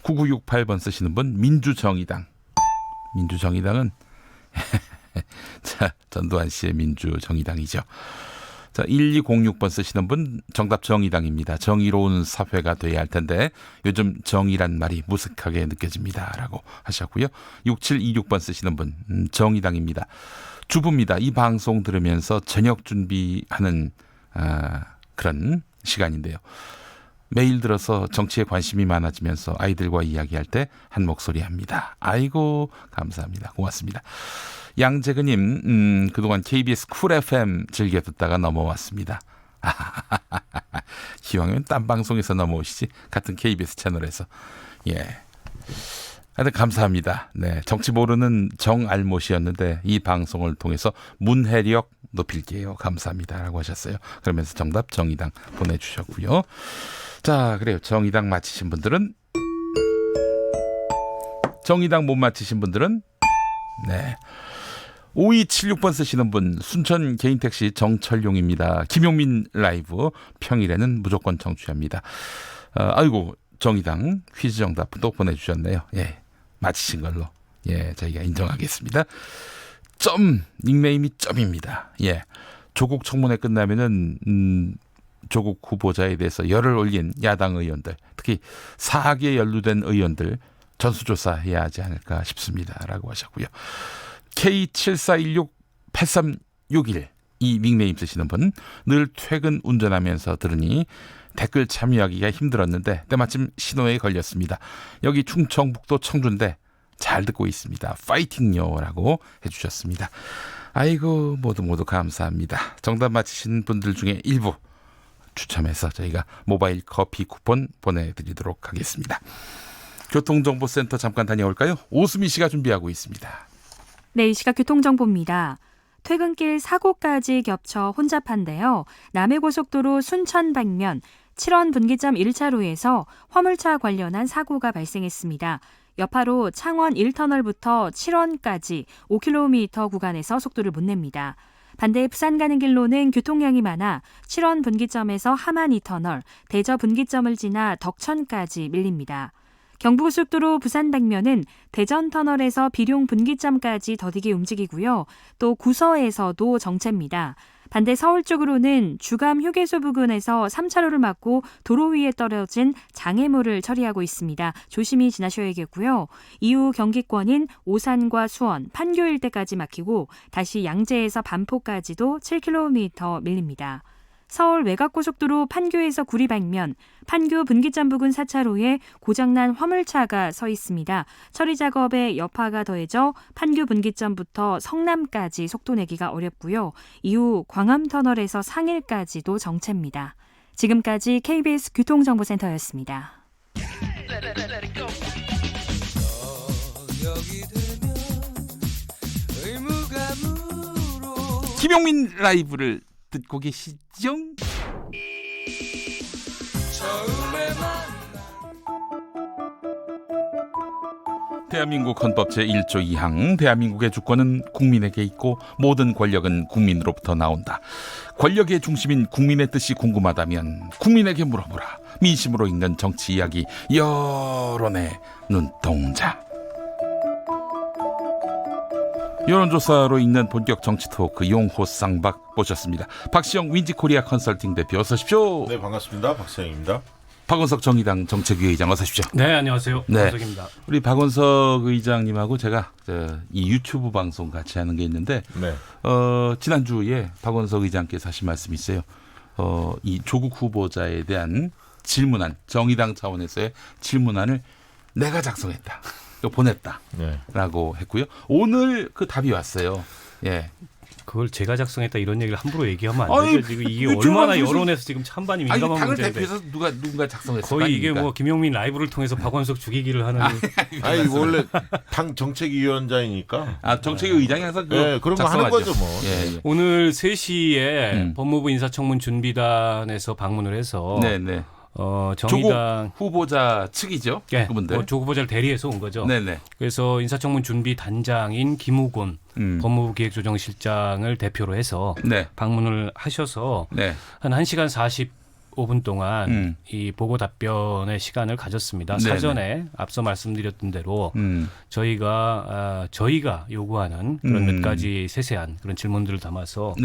9968번 쓰시는 분 민주정의당. 민주정의당은 자, 전두환 씨의 민주정의당이죠. 자, 1206번 쓰시는 분 정답 정의당입니다. 정의로운 사회가 돼야 할 텐데 요즘 정의란 말이 무색하게 느껴집니다. 라고 하셨고요. 6726번 쓰시는 분 정의당입니다. 주부입니다. 이 방송 들으면서 저녁 준비하는 그런 시간인데요. 매일 들어서 정치에 관심이 많아지면서 아이들과 이야기할 때 한 목소리 합니다. 아이고 감사합니다. 고맙습니다. 양재근님, 그동안 KBS 쿨 FM 즐겨 듣다가 넘어왔습니다. 기왕이면 딴 방송에서 넘어오시지. 같은 KBS 채널에서. 예. 하여튼 감사합니다. 네, 정치 모르는 정알못이었는데 이 방송을 통해서 문해력 높일게요. 감사합니다. 라고 하셨어요. 그러면서 정답 정의당 보내주셨고요. 자, 그래요. 정의당 맞히신 분들은, 정의당 못 맞히신 분들은, 네, 5276번 쓰시는 분 순천 개인택시 정철용입니다. 김용민 라이브 평일에는 무조건 청취합니다. 아이고 정의당 퀴즈 정답 또 보내주셨네요. 예, 맞히신 걸로 저희가 인정하겠습니다. 닉네임이 점입니다. 조국 청문회 끝나면은 조국 후보자에 대해서 열을 올린 야당 의원들, 특히 사학에 연루된 의원들 전수조사해야 하지 않을까 싶습니다라고 하셨고요. K74168361 이 닉네임 쓰시는 분, 늘 퇴근 운전하면서 들으니 댓글 참여하기가 힘들었는데 때마침 신호에 걸렸습니다. 여기 충청북도 청주인데 잘 듣고 있습니다. 파이팅요라고 해주셨습니다. 아이고 모두 감사합니다. 정답 맞히신 분들 중에 일부 추첨해서 저희가 모바일 커피 쿠폰 보내드리도록 하겠습니다. 교통정보센터 잠깐 다녀올까요? 오수미 씨가 준비하고 있습니다. 네, 이 시각 교통정보입니다. 퇴근길 사고까지 겹쳐 혼잡한데요. 남해고속도로 순천 방면 7원 분기점 1차로에서 화물차 관련한 사고가 발생했습니다. 여파로 창원 1터널부터 7원까지 5km 구간에서 속도를 못 냅니다. 반대 부산 가는 길로는 교통량이 많아 7원 분기점에서 하만 2터널, 대저 분기점을 지나 덕천까지 밀립니다. 경부고속도로 부산 방면은 대전터널에서 비룡 분기점까지 더디게 움직이고요. 또 구서에서도 정체입니다. 반대 서울 쪽으로는 주감 휴게소 부근에서 3차로를 막고 도로 위에 떨어진 장애물을 처리하고 있습니다. 조심히 지나셔야겠고요. 이후 경기권인 오산과 수원, 판교 일대까지 막히고 다시 양재에서 반포까지도 7km 밀립니다. 서울 외곽고속도로 판교에서 구리 방면, 판교 분기점 부근 4차로에 고장난 화물차가 서 있습니다. 처리 작업에 여파가 더해져 판교 분기점부터 성남까지 속도 내기가 어렵고요. 이후 광암터널에서 상일까지도 정체입니다. 지금까지 KBS 교통정보센터였습니다. 김용민 라이브를 듣고 계시죠? 대한민국 헌법 제1조 2항 대한민국의 주권은 국민에게 있고 모든 권력은 국민으로부터 나온다. 권력의 중심인 국민의 뜻이 궁금하다면 국민에게 물어보라. 민심으로 읽는 정치 이야기 여론의 눈동자. 여론조사로 읽는 본격 정치 토크 용호 쌍박 모셨습니다. 박시영 윈지코리아 컨설팅 대표 어서 오십시오. 네, 반갑습니다. 박시영입니다. 박원석 정의당 정책위 의장 어서 오십시오. 네, 안녕하세요. 박원석입니다. 우리 박원석 의장님하고 제가 이 유튜브 방송 같이 하는 게 있는데 지난주에 박원석 의장께서 하신 말씀이 있어요. 이 조국 후보자에 대한 질문안, 정의당 차원에서의 질문안을 내가 작성했다. 보냈다라고 했고요. 오늘 그 답이 왔어요. 그걸 제가 작성했다 이런 얘기를 함부로 얘기하면 안 되죠. 지금 이게 얼마나 여론에서 지금 찬반이 민감한 당을 문제인데. 대표해서 누가 작성했을까? 거의 이게 뭐 김용민 라이브를 통해서 박원석 죽이기를 하는. 아니 원래 당 정책위원장이니까. 정책위 의장이 항상 그런 거 하는 거죠 뭐. 오늘 3시에 법무부 인사청문 준비단에서 방문을 해서. 네네. 정의당 조국 후보자 측이죠. 그분들. 조국 후보자를 대리해서 온 거죠. 네네. 그래서 인사청문 준비 단장인 김우곤 법무부 기획조정실장을 대표로 해서 방문을 하셔서 한 1시간 45분 동안 이 보고 답변의 시간을 가졌습니다. 사전에 앞서 말씀드렸던 대로 저희가 요구하는 그런 몇 가지 세세한 그런 질문들을 담아서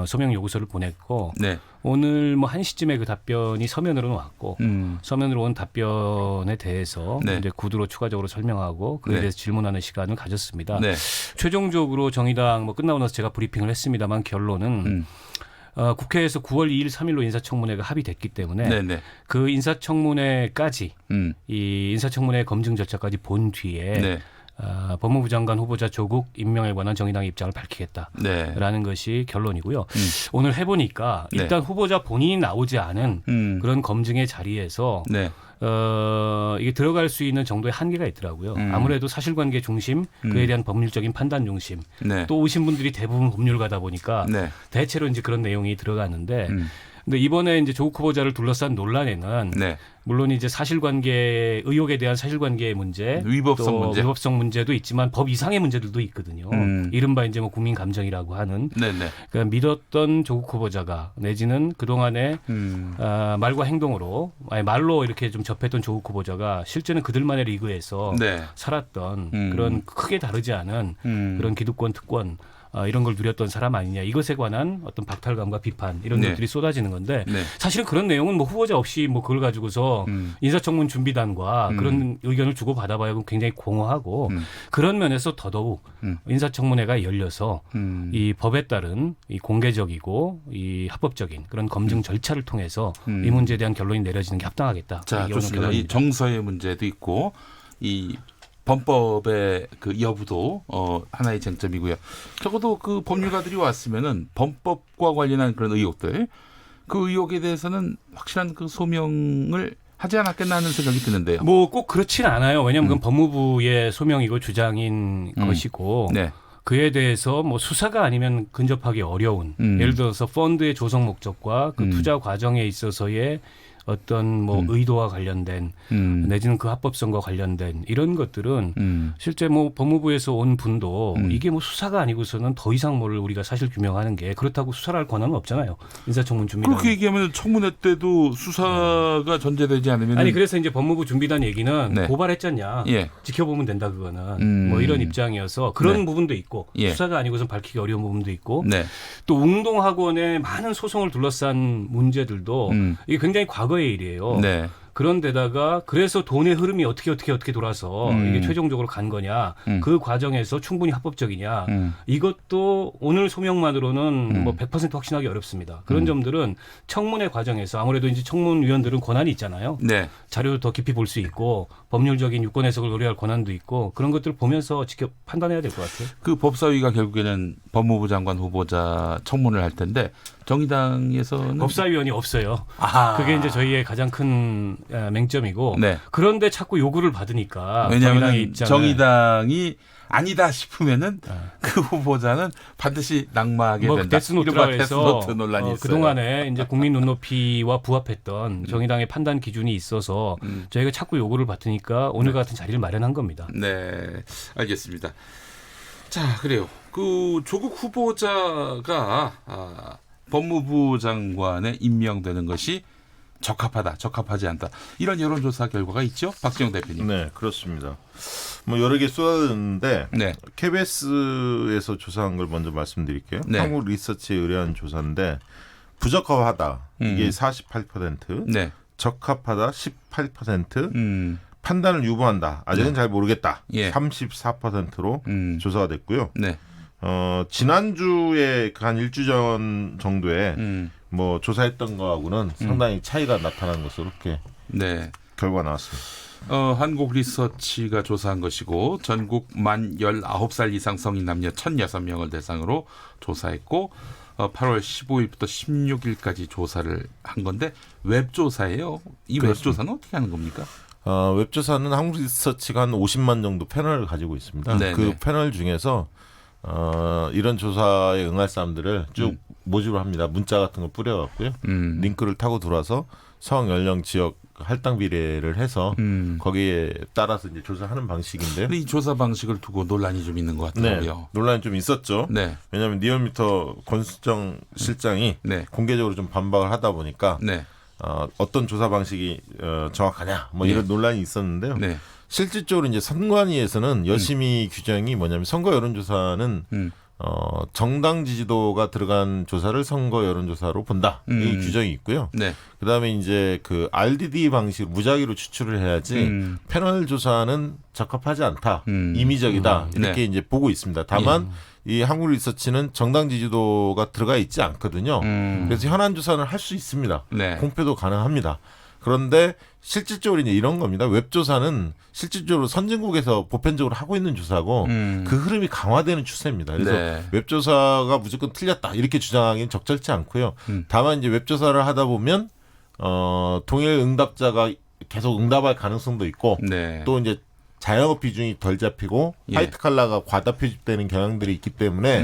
서명 요구서를 보냈고 오늘 뭐 1시쯤에 그 답변이 서면으로 왔고 서면으로 온 답변에 대해서 이제 구두로 추가적으로 설명하고 그에 대해서 질문하는 시간을 가졌습니다. 최종적으로 정의당 뭐 끝나고 나서 제가 브리핑을 했습니다만 결론은 국회에서 9월 2일, 3일로 인사청문회가 합의됐기 때문에 그 인사청문회까지 이 인사청문회 검증 절차까지 본 뒤에 법무부 장관 후보자 조국 임명에 관한 정의당의 입장을 밝히겠다라는 것이 결론이고요. 오늘 해보니까 일단 후보자 본인이 나오지 않은 그런 검증의 자리에서 이게 들어갈 수 있는 정도의 한계가 있더라고요. 아무래도 사실관계 중심, 그에 대한 법률적인 판단 중심, 또 오신 분들이 대부분 법률가다 보니까 대체로 이제 그런 내용이 들어가는데 근데 이번에 이제 조국 후보자를 둘러싼 논란에는 물론 이제 사실관계 의혹에 대한 사실관계의 문제, 위법성 문제도 있지만 법 이상의 문제들도 있거든요. 이른바 이제 뭐 국민 감정이라고 하는 그러니까 믿었던 조국 후보자가 내지는 그 동안에 말과 행동으로 말로 이렇게 좀 접했던 조국 후보자가 실제는 그들만의 리그에서 살았던 그런 크게 다르지 않은 그런 기득권 특권. 이런 걸 누렸던 사람 아니냐 이것에 관한 어떤 박탈감과 비판 이런 것들이 쏟아지는 건데 사실은 그런 내용은 뭐 후보자 없이 뭐 그걸 가지고서 인사청문 준비단과 그런 의견을 주고 받아봐야 굉장히 공허하고 그런 면에서 더더욱 인사청문회가 열려서 이 법에 따른 이 공개적이고 이 합법적인 그런 검증 절차를 통해서 이 문제에 대한 결론이 내려지는 게 합당하겠다. 자, 좋습니다. 이 정서의 문제도 있고 이 범법의 그 여부도 하나의 쟁점이고요. 적어도 그 법률가들이 왔으면은 범법과 관련한 그런 의혹들, 그 의혹에 대해서는 확실한 그 소명을 하지 않았겠나 하는 생각이 드는데요. 뭐 꼭 그렇진 않아요. 왜냐하면 그건 법무부의 소명이고 주장인 것이고 그에 대해서 뭐 수사가 아니면 근접하기 어려운 예를 들어서 펀드의 조성 목적과 그 투자 과정에 있어서의 어떤 뭐 의도와 관련된 내지는 그 합법성과 관련된 이런 것들은 실제 뭐 법무부에서 온 분도 이게 뭐 수사가 아니고서는 더 이상 뭘 우리가 사실 규명하는 게 그렇다고 수사를 할 권한은 없잖아요. 인사청문 준비단. 그렇게 얘기하면 청문회 때도 수사가 전제되지 않으면 아니 그래서 이제 법무부 준비단 얘기는 고발했잖냐 지켜보면 된다 그거는 뭐 이런 입장이어서 그런 부분도 있고 수사가 아니고선 밝히기 어려운 부분도 있고 또 웅동학원의 많은 소송을 둘러싼 문제들도 이게 굉장히 과거의 일이에요. 그런데다가 그래서 돈의 흐름이 어떻게 돌아서 이게 최종적으로 간 거냐 그 과정에서 충분히 합법적이냐 이것도 오늘 소명만으로는 뭐 100% 확신하기 어렵습니다. 그런 점들은 청문회 과정에서 아무래도 이제 청문위원들은 권한이 있잖아요. 자료를 더 깊이 볼 수 있고 법률적인 유권 해석을 의뢰할 권한도 있고 그런 것들을 보면서 판단해야 될 것 같아요. 그 법사위가 결국에는 법무부 장관 후보자 청문을 할 텐데 정의당에서는 법사위원이 없어요. 그게 이제 저희의 가장 큰 맹점이고 그런데 자꾸 요구를 받으니까 왜냐하면 정의당이 아니다 싶으면은 그 후보자는 반드시 낙마하게 된다. 데스노트라고 해서 데스노트 논란이 있어요. 그동안에 이제 국민 눈높이와 부합했던 정의당의 판단 기준이 있어서 저희가 자꾸 요구를 받으니까 오늘 같은 자리를 마련한 겁니다. 네, 알겠습니다. 자, 그래요. 그 조국 후보자가 법무부 장관에 임명되는 것이 적합하다, 적합하지 않다. 이런 여론조사 결과가 있죠, 박지영 대표님. 네, 그렇습니다. 뭐 여러 개 쏟아졌는데 KBS에서 조사한 걸 먼저 말씀드릴게요. 한국 리서치에 의뢰한 조사인데 부적합하다 이게 48%, 적합하다 18%, 판단을 유보한다 아직은 잘 모르겠다 34%로 조사가 됐고요. 지난주에 한 일주 전 정도에 뭐 조사했던 거하고는 상당히 차이가 나타난 것으로 이렇게 결과 나왔습니다. 한국 리서치가 조사한 것이고 전국 만 19살 이상 성인 남녀 1,006명을 대상으로 조사했고 8월 15일부터 16일까지 조사를 한 건데 웹조사예요. 이 웹조사는 어떻게 하는 겁니까? 웹조사는 한국 리서치가 한 50만 정도 패널을 가지고 있습니다. 그 패널 중에서 이런 조사에 응할 사람들을 쭉 모집을 합니다. 문자 같은 거 뿌려갖고요. 링크를 타고 들어와서 성, 연령, 지역 할당 비례를 해서 거기에 따라서 이제 조사하는 방식인데요. 이 조사 방식을 두고 논란이 좀 있는 것 같더라고요. 논란이 좀 있었죠. 왜냐하면 리얼미터 권수정 실장이 공개적으로 좀 반박을 하다 보니까 어떤 조사 방식이 정확하냐 뭐 이런 논란이 있었는데요. 실질적으로 이제 선관위에서는 열심히 규정이 뭐냐면 선거 여론조사는 정당 지지도가 들어간 조사를 선거 여론조사로 본다. 이 규정이 있고요. 그다음에 이제 그 RDD 방식 무작위로 추출을 해야지 패널 조사는 적합하지 않다. 임의적이다. 이렇게 이제 보고 있습니다. 다만 이 한국 리서치는 정당 지지도가 들어가 있지 않거든요. 그래서 현안 조사는 할 수 있습니다. 공표도 가능합니다. 그런데 실질적으로 이제 이런 겁니다. 웹조사는 실질적으로 선진국에서 보편적으로 하고 있는 조사고 그 흐름이 강화되는 추세입니다. 그래서 웹조사가 무조건 틀렸다 이렇게 주장하기는 적절치 않고요. 다만 이제 웹조사를 하다 보면 동일 응답자가 계속 응답할 가능성도 있고 또 이제 자영업 비중이 덜 잡히고 예. 화이트 칼라가 과다 표집되는 경향들이 있기 때문에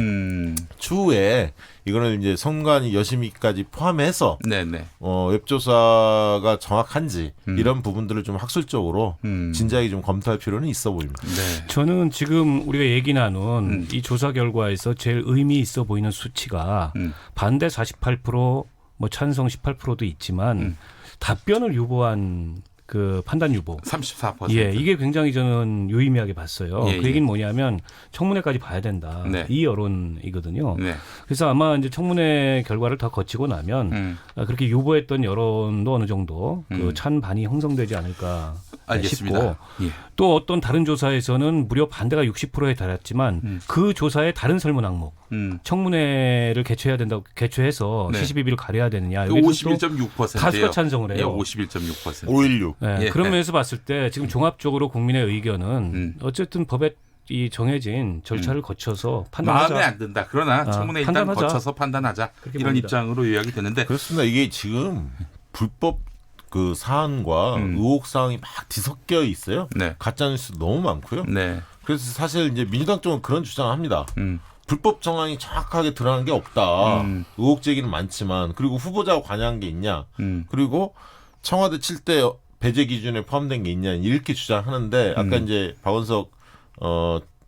추후에 이거는 이제 선관위 여심위까지 포함해서 네네. 웹조사가 정확한지 이런 부분들을 좀 학술적으로 진지하게 좀 검토할 필요는 있어 보입니다. 네. 저는 지금 우리가 얘기 나눈 이 조사 결과에서 제일 의미 있어 보이는 수치가 반대 48%, 뭐 찬성 18%도 있지만 답변을 유보한 그 판단 유보 34%. 예, 이게 굉장히 저는 유의미하게 봤어요. 예, 그 얘기는 뭐냐면 청문회까지 봐야 된다. 네. 이 여론이거든요. 네. 그래서 아마 이제 청문회 결과를 더 거치고 나면 그렇게 유보했던 여론도 어느 정도 그 찬반이 형성되지 않을까 알겠습니다. 싶고 예. 또 어떤 다른 조사에서는 무려 반대가 60%에 달했지만 그 조사의 다른 설문 항목 청문회를 개최해야 된다고 개최해서 네. 시시비비를 가려야 되느냐. 51.6%예요. 다수가 찬성을 해요. 예, 51.6%. 516. 네, 예. 그런 면에서 봤을 때 지금 종합적으로 국민의 의견은 어쨌든 법에 이 정해진 절차를 거쳐서 판단하자. 마음에 안 든다. 그러나 청문회 일단 판단하자. 거쳐서 판단하자. 이런 봅니다. 입장으로 요약이 되는데 그렇습니다. 이게 지금 불법 그 사안과 의혹 사항이 막 뒤섞여 있어요. 네. 가짜 뉴스 너무 많고요. 네. 그래서 사실 이제 민주당 쪽은 그런 주장을 합니다. 불법 정황이 정확하게 드러난 게 없다. 의혹 제기는 많지만 그리고 후보자가 관여한 게 있냐. 그리고 청와대 7대 배제 기준에 포함된 게 있냐 이렇게 주장하는데 아까 이제 박원석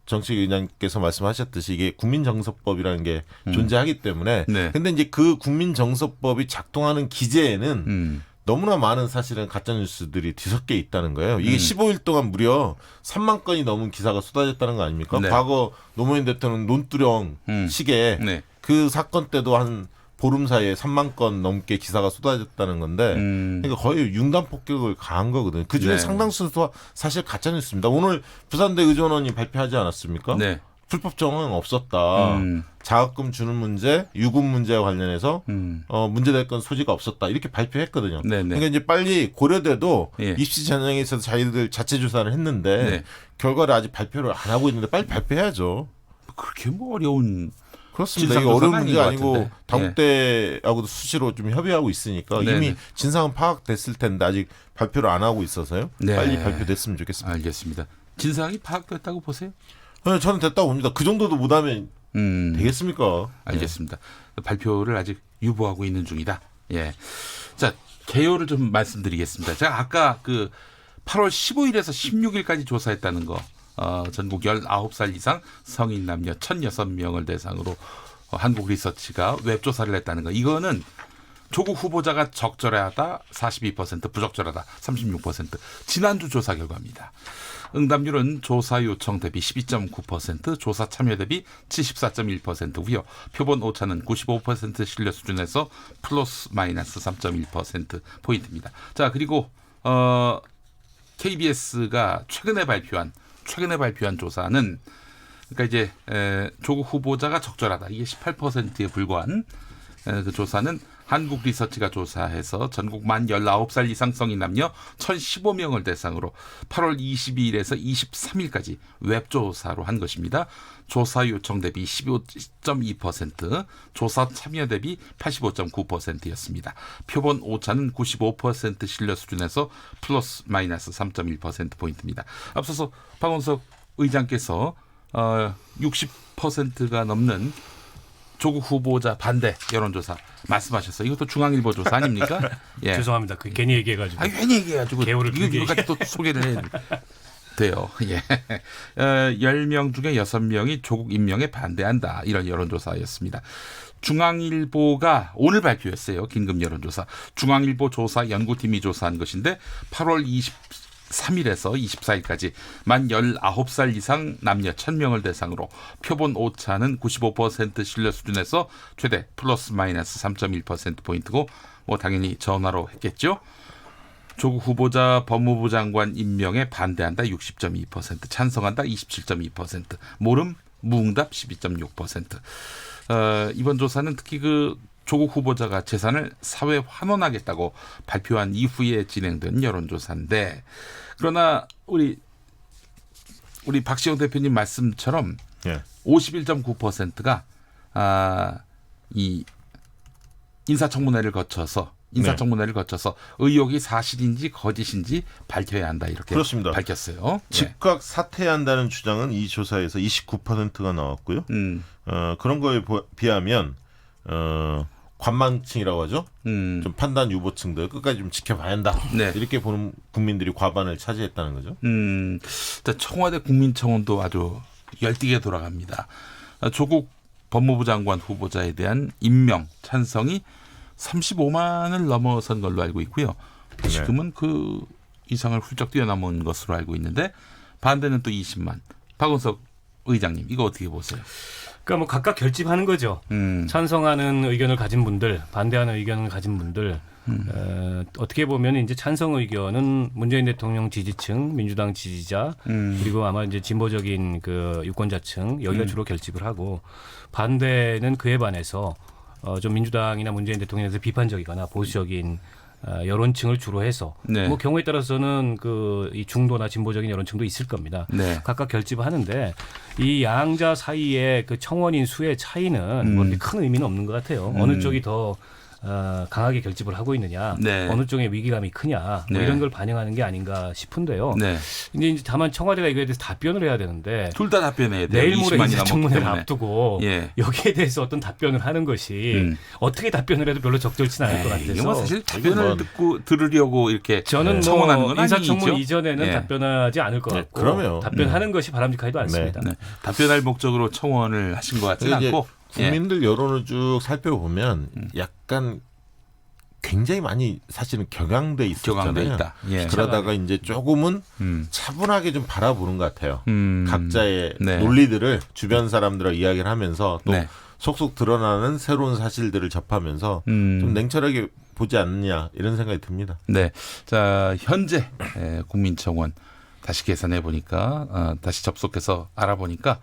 정치위원장께서 말씀하셨듯이 이게 국민정서법이라는 게 존재하기 때문에 네. 근데 이제 그 국민정서법이 작동하는 기재에는 너무나 많은 사실은 가짜뉴스들이 뒤섞여 있다는 거예요. 이게 15일 동안 무려 3만 건이 넘은 기사가 쏟아졌다는 거 아닙니까? 네. 과거 노무현 대통령 논두령 시기에 네. 그 사건 때도 한 보름 사이에 3만 건 넘게 기사가 쏟아졌다는 건데 그러니까 거의 융단 폭격을 가한 거거든요. 그중에 네. 상당수가 사실 가짜뉴스입니다. 오늘 부산대 의전원이 발표하지 않았습니까? 네. 불법 정황은 없었다. 자금금 주는 문제, 유급 문제와 관련해서 문제될 건 소지가 없었다. 이렇게 발표했거든요. 네네. 그러니까 이제 빨리 고려대도 예. 입시 전형에 있어서 자기들 자체 조사를 했는데 네. 결과를 아직 발표를 안 하고 있는데 빨리 발표해야죠. 그렇게 뭐 어려운 그렇습니다. 이게 어려운 문제 아니고 당국대하고도 수시로 좀 협의하고 있으니까 네네. 이미 진상은 파악됐을 텐데 아직 발표를 안 하고 있어서요. 네. 빨리 발표됐으면 좋겠습니다. 알겠습니다. 진상이 파악됐다고 보세요? 네, 저는 됐다고 봅니다. 그 정도도 못하면 되겠습니까? 알겠습니다. 발표를 아직 유보하고 있는 중이다. 예. 자, 개요를 좀 말씀드리겠습니다. 제가 아까 그 8월 15일에서 16일까지 조사했다는 거, 전국 19살 이상 성인 남녀 1,006명을 대상으로 한국 리서치가 웹조사를 했다는 거. 이거는 조국 후보자가 적절하다 42%, 부적절하다 36%. 지난주 조사 결과입니다. 응답률은 조사 요청 대비 12.9%, 조사 참여 대비 74.1%고요. 표본 오차는 95% 신뢰 수준에서 플러스 마이너스 3.1% 포인트입니다. 자, 그리고 KBS가 최근에 발표한 조사는 그러니까 이제 조국 후보자가 적절하다. 이게 18%에 불과한 그 조사는 한국 리서치가 조사해서 전국 만 19살 이상 성인 남녀 1,015명을 대상으로 8월 22일에서 23일까지 웹조사로 한 것입니다. 조사 요청 대비 15.2%, 조사 참여 대비 85.9%였습니다. 표본 오차는 95% 신뢰 수준에서 플러스 마이너스 3.1%포인트입니다. 앞서서 박원석 의장께서 60%가 넘는 조국 후보자 반대 여론조사 말씀하셨어요. 이것도 중앙일보 조사 아닙니까? 예. 죄송합니다. 그 괜히 얘기해가지고. 괜히 얘기해가지고 이거까지 또 소개를 해야 돼요. 예. 10명 중에 6명이 조국 임명에 반대한다. 이런 여론조사였습니다. 중앙일보가 오늘 발표했어요. 긴급 여론조사. 중앙일보 조사 연구팀이 조사한 것인데 8월 23일에서 24일까지 만 19살 이상 남녀 1,000명을 대상으로 표본 오차는 95% 신뢰 수준에서 최대 플러스 마이너스 3.1%포인트고 뭐 당연히 전화로 했겠죠. 조국 후보자 법무부 장관 임명에 반대한다 60.2%, 찬성한다 27.2%, 모름 무응답 12.6%. 이번 조사는 특히 그 조국 후보자가 재산을 사회 환원하겠다고 발표한 이후에 진행된 여론조사인데 그러나 우리 박시영 대표님 말씀처럼 51.9%가 이 인사청문회를 거쳐서 인사청문회를 거쳐서 의혹이 사실인지 거짓인지 밝혀야 한다 이렇게 그렇습니다. 밝혔어요. 즉각 사퇴해야 한다는 주장은 이 조사에서 29%가 나왔고요. 그런 거에 비하면 관망층이라고 하죠. 좀 판단 유보층들 끝까지 좀 지켜봐야 한다. 이렇게 보는 국민들이 과반을 차지했다는 거죠. 청와대 국민청원도 아주 열띠게 돌아갑니다. 조국 법무부 장관 후보자에 대한 임명 찬성이 35만을 넘어선 걸로 알고 있고요. 지금은 그 이상을 훌쩍 뛰어넘은 것으로 알고 있는데 반대는 또 20만. 박원석 의장님 이거 어떻게 보세요? 그러니까 뭐 각각 결집하는 거죠. 찬성하는 의견을 가진 분들, 반대하는 의견을 가진 분들. 어떻게 보면 이제 찬성 의견은 문재인 대통령 지지층, 민주당 지지자, 그리고 아마 이제 진보적인 그 유권자층 여기가 주로 결집을 하고 반대는 그에 반해서 좀 민주당이나 문재인 대통령에서 비판적이거나 보수적인 여론층을 주로 해서 뭐 경우에 따라서는 이 중도나 진보적인 여론층도 있을 겁니다. 각각 결집하는데 이 양자 사이의 그 청원인 수의 차이는 뭐 큰 의미는 없는 것 같아요. 어느 쪽이 더 강하게 결집을 하고 있느냐, 어느 쪽의 위기감이 크냐, 뭐 이런 걸 반영하는 게 아닌가 싶은데요. 근데 이제 다만 청와대가 이거에 대해서 답변을 해야 되는데 둘 다 답변해야 돼요. 내일 모레 인사청문회를 앞두고 여기에 대해서 어떤 답변을 하는 것이 어떻게 답변을 해도 별로 적절치는 않을 것 같아서 이게 뭐 사실 답변을 듣고 들으려고 이렇게 저는 청원하는 건 인사청문 아니죠. 이전에는 답변하지 않을 것 같고 그러면 답변하는 것이 바람직하지도 않습니다. 답변할 목적으로 청원을 하신 것 같지는 않고 국민들 여론을 쭉 살펴보면 약간 굉장히 많이 사실은 격양돼 있었잖아요. 있다. 그러다가 이제 조금은 차분하게 좀 바라보는 것 같아요. 각자의 논리들을 주변 사람들과 이야기를 하면서 또 속속 드러나는 새로운 사실들을 접하면서 좀 냉철하게 보지 않느냐 이런 생각이 듭니다. 자, 현재 국민청원 다시 계산해 보니까 다시 접속해서 알아보니까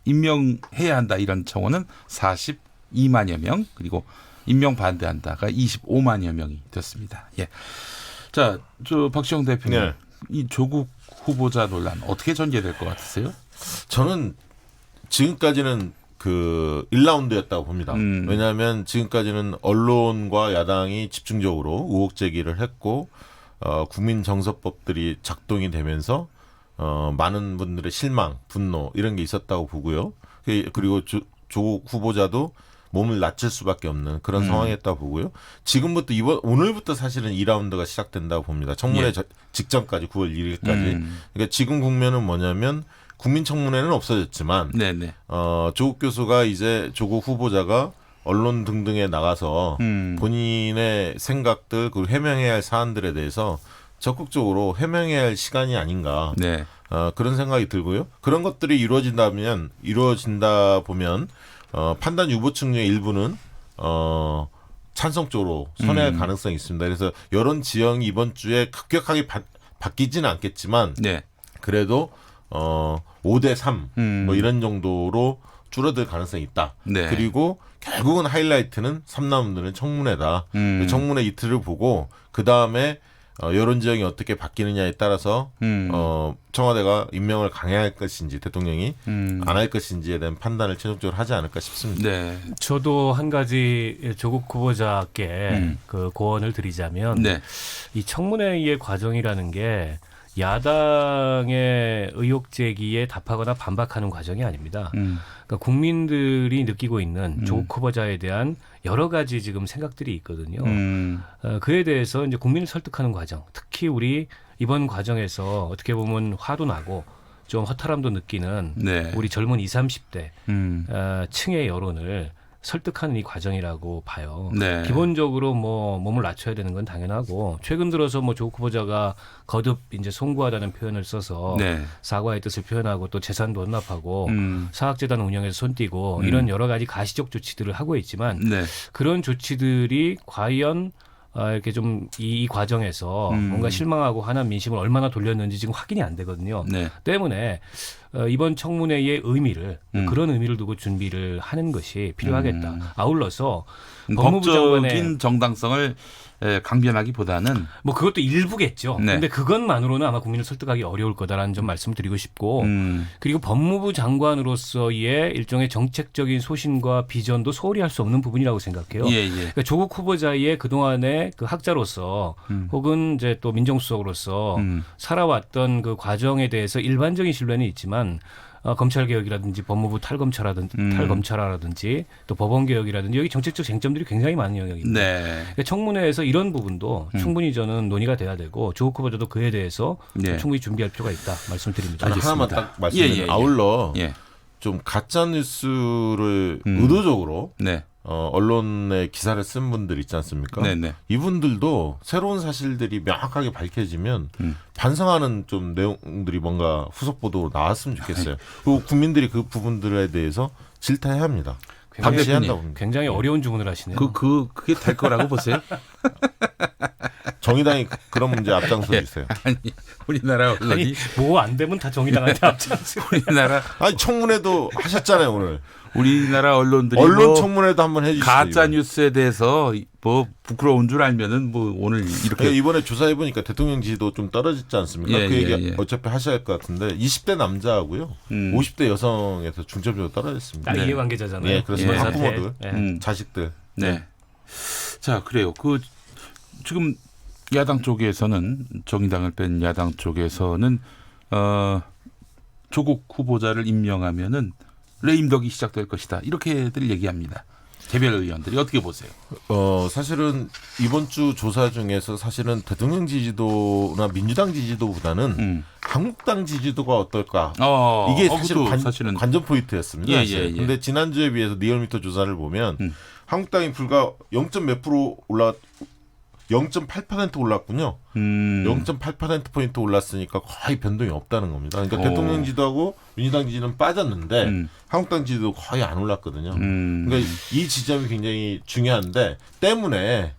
임명해야 한다 이런 청원은 42만여 명, 그리고 임명 반대한다가 25만여 명이 됐습니다. 자, 박시영 대표님, 이 조국 후보자 논란 어떻게 전개될 것 같으세요? 저는 지금까지는 그 1라운드였다고 봅니다. 왜냐하면 지금까지는 언론과 야당이 집중적으로 의혹 제기를 했고 국민정서법들이 작동이 되면서 많은 분들의 실망, 분노 이런 게 있었다고 보고요. 그리고 조국 후보자도 몸을 낮출 수밖에 없는 그런 상황이었다고 보고요. 지금부터 오늘부터 사실은 2라운드가 시작된다고 봅니다. 청문회 직전까지 9월 1일까지. 그러니까 지금 국면은 뭐냐면 국민청문회는 없어졌지만 조국 교수가 이제 조국 후보자가 언론 등등에 나가서 본인의 생각들 그리고 해명해야 할 사안들에 대해서 적극적으로 해명해야 할 시간이 아닌가 그런 생각이 들고요. 그런 것들이 이루어진다 보면 판단 유보층 중에 일부는 찬성 쪽으로 선회할 가능성이 있습니다. 그래서 여론 지형이 이번 주에 급격하게 바뀌지는 않겠지만 그래도 5대3 뭐 이런 정도로 줄어들 가능성이 있다. 그리고 결국은 하이라이트는 3라운드는 청문회다. 청문회 이틀을 보고 그다음에 여론 지형이 어떻게 바뀌느냐에 따라서 청와대가 임명을 강행할 것인지 대통령이 안 할 것인지에 대한 판단을 최종적으로 하지 않을까 싶습니다. 저도 한 가지 조국 후보자께 그 고언을 드리자면 이 청문회의 과정이라는 게 야당의 의혹 제기에 답하거나 반박하는 과정이 아닙니다. 그러니까 국민들이 느끼고 있는 조국 후보자에 대한 여러 가지 지금 생각들이 있거든요. 그에 대해서 이제 국민을 설득하는 과정, 특히 우리 이번 과정에서 어떻게 보면 화도 나고 좀 허탈함도 느끼는 우리 젊은 20, 30대 층의 여론을 설득하는 이 과정이라고 봐요. 기본적으로 뭐 몸을 낮춰야 되는 건 당연하고 최근 들어서 뭐 조국 후보자가 거듭 이제 송구하다는 표현을 써서 사과의 뜻을 표현하고 또 재산도 헌납하고 사학재단 운영에서 손 떼고 이런 여러 가지 가시적 조치들을 하고 있지만 그런 조치들이 과연 이렇게 좀 이 과정에서 뭔가 실망하고 화난 민심을 얼마나 돌렸는지 지금 확인이 안 되거든요. 때문에 이번 청문회의 의미를 그런 의미를 두고 준비를 하는 것이 필요하겠다. 아울러서 법무부 장관의 법적인 정당성을 강변하기보다는 뭐 그것도 일부겠죠. 네. 근데 그것만으로는 아마 국민을 설득하기 어려울 거다라는 점 말씀드리고 싶고 그리고 법무부 장관으로서의 일종의 정책적인 소신과 비전도 소홀히 할 수 없는 부분이라고 생각해요. 예, 예. 그러니까 조국 후보자의 그동안의 그 학자로서 혹은 이제 또 민정수석으로서 살아왔던 그 과정에 대해서 일반적인 신뢰는 있지만 검찰 개혁이라든지 법무부 탈검찰화라든지 또 법원 개혁이라든지 여기 정책적 쟁점들이 굉장히 많은 영역입니다. 네. 그러니까 청문회에서 이런 부분도 충분히 저는 논의가 돼야 되고 조국 후보자도 그에 대해서 네. 충분히 준비할 필요가 있다 말씀드립니다. 하나만 딱 말씀드리면 아울러 좀 가짜 뉴스를 의도적으로 언론에 기사를 쓴 분들 있지 않습니까? 네네. 이분들도 새로운 사실들이 명확하게 밝혀지면 반성하는 좀 내용들이 뭔가 후속 보도로 나왔으면 좋겠어요. 그리고 국민들이 그 부분들에 대해서 질타해야 합니다. 방치한다고 봅니다. 굉장히 어려운 주문을 하시네요. 그게 될 거라고 보세요? 정의당이 그런 문제 앞장서 주세요. 아니 우리나라 언론이 뭐 안 되면 다 정의당한테 앞장서. 우리나라 아니 청문회도 하셨잖아요 오늘. 우리나라 언론들이 언론 청문회도 한번 해주시죠. 가짜 뉴스에 대해서 뭐 부끄러운 줄 알면은 뭐 오늘 이렇게 이번에 조사해 보니까 대통령 지지도 좀 떨어졌지 않습니까? 그 얘기 어차피 하셔야 할 것 같은데 20대 남자하고요, 50대 여성에서 중점적으로 떨어졌습니다. 딱 이해관계자잖아요. 네, 그렇습니다. 학부모들, 자식들. 네. 자 그래요. 그 지금 야당 쪽에서는 정의당을 뺀 야당 쪽에서는 조국 후보자를 임명하면은 레임덕이 시작될 것이다. 이렇게들 얘기합니다. 개별 의원들이 어떻게 보세요? 사실은 이번 주 조사 중에서 사실은 대통령 지지도나 민주당 지지도보다는 한국당 지지도가 어떨까? 이게 사실은 관전 포인트였습니다. 그런데 지난주에 비해서 리얼미터 조사를 보면 한국당이 불과 0.몇 프로 0.8% 올랐군요. 0.8%포인트 올랐으니까 거의 변동이 없다는 겁니다. 그러니까 대통령 지지도하고 민주당 지지는 빠졌는데 한국당 지지도 거의 안 올랐거든요. 그러니까 이 지점이 굉장히 중요한데 때문에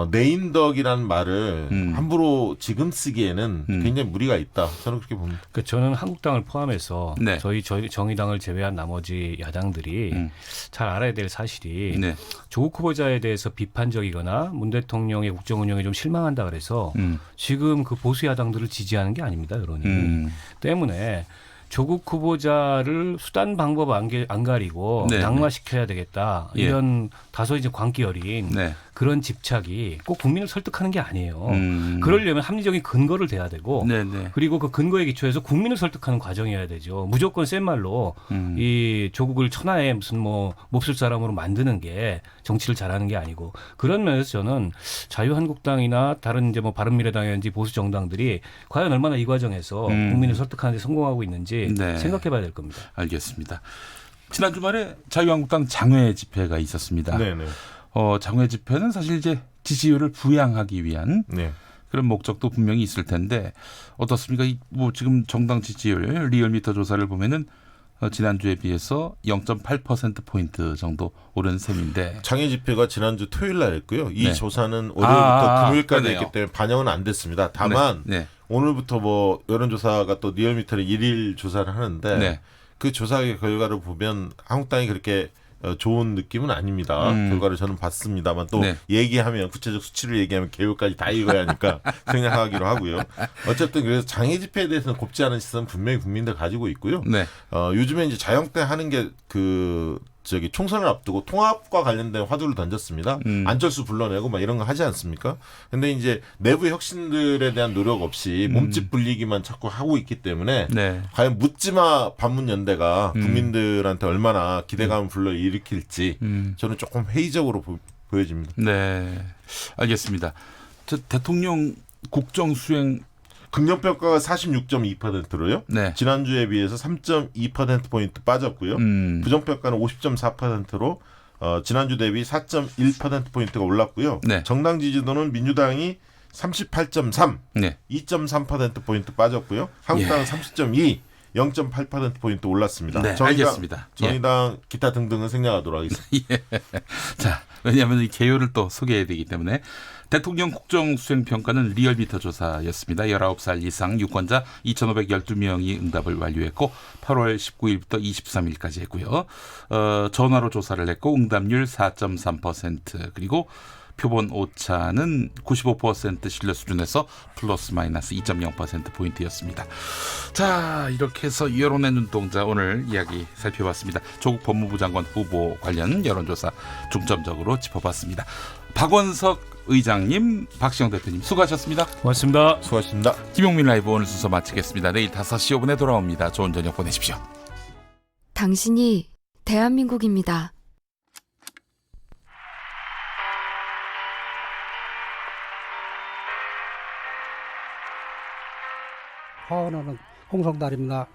네임덕이라는 말을 함부로 지금 쓰기에는 굉장히 무리가 있다. 저는 그렇게 봅니다. 그러니까 저는 한국당을 포함해서 저희 정의당을 제외한 나머지 야당들이 잘 알아야 될 사실이 조국 후보자에 대해서 비판적이거나 문 대통령의 국정 운영에 좀 실망한다 그래서 지금 그 보수 야당들을 지지하는 게 아닙니다. 여론이. 때문에 조국 후보자를 수단 방법 안 가리고 낙마시켜야 되겠다. 이런 다소 이제 광기 어린 그런 집착이 꼭 국민을 설득하는 게 아니에요. 그러려면 합리적인 근거를 대야 되고 그리고 그 근거에 기초해서 국민을 설득하는 과정이어야 되죠. 무조건 센 말로 이 조국을 천하의 무슨 뭐 몹쓸 사람으로 만드는 게 정치를 잘하는 게 아니고 그런 면에서 저는 자유한국당이나 다른 이제 뭐 바른미래당이라든지 보수 정당들이 과연 얼마나 이 과정에서 국민을 설득하는 데 성공하고 있는지 생각해봐야 될 겁니다. 알겠습니다. 지난 주말에 자유한국당 장외 집회가 있었습니다. 네네. 장외 집회는 사실 이제 지지율을 부양하기 위한 그런 목적도 분명히 있을 텐데 어떻습니까? 뭐 지금 정당 지지율 리얼미터 조사를 보면은 지난주에 비해서 0.8%포인트 정도 오른 셈인데 장외 집회가 지난주 토요일 날 했고요. 이 조사는 월요일부터 금요일까지 했기 때문에 반영은 안 됐습니다. 다만 오늘부터 뭐 여론조사가 또 리얼미터를 1일 조사를 하는데 그 조사 결과를 보면 한국당이 그렇게 좋은 느낌은 아닙니다. 결과를 저는 봤습니다만 또 얘기하면 구체적 수치를 얘기하면 개요까지 다 읽어야 하니까 생략하기로 하고요. 어쨌든 그래서 장애 집회에 대해서는 곱지 않은 시선 분명히 국민들 가지고 있고요. 요즘에 이제 자유한국당 하는 게 총선을 앞두고 통합과 관련된 화두를 던졌습니다. 안철수 불러내고 막 이런 거 하지 않습니까? 근데 이제 내부 혁신들에 대한 노력 없이 몸집 불리기만 자꾸 하고 있기 때문에 과연 묻지마 반문연대가 국민들한테 얼마나 기대감을 불러일으킬지 저는 조금 회의적으로 보여집니다. 네, 알겠습니다. 대통령 국정 수행 긍정평가가 46.2%로요. 지난주에 비해서 3.2%포인트 빠졌고요. 부정평가는 50.4%로 지난주 대비 4.1%포인트가 올랐고요. 정당 지지도는 민주당이 38.3, 2.3%포인트 빠졌고요. 한국당은 30.2, 0.8%포인트 올랐습니다. 알겠습니다. 정의당 기타 등등은 생략하도록 하겠습니다. 자, 왜냐하면 이 개요를 또 소개해야 되기 때문에. 대통령 국정수행평가는 리얼미터 조사였습니다. 19살 이상 유권자 2,512명이 응답을 완료했고 8월 19일부터 23일까지 했고요. 전화로 조사를 했고 응답률 4.3% 그리고 표본 오차는 95% 신뢰 수준에서 플러스 마이너스 2.0%포인트였습니다. 자, 이렇게 해서 여론의 눈동자 오늘 이야기 살펴봤습니다. 조국 법무부 장관 후보 관련 여론조사 중점적으로 짚어봤습니다. 박원석 의장님, 박시영 대표님 수고하셨습니다. 고맙습니다. 수고하셨습니다. 김용민 라이브 오늘 순서 마치겠습니다. 내일 5시 5분에 돌아옵니다. 좋은 저녁 보내십시오. 당신이 대한민국입니다. 화원하는 홍성달입니다.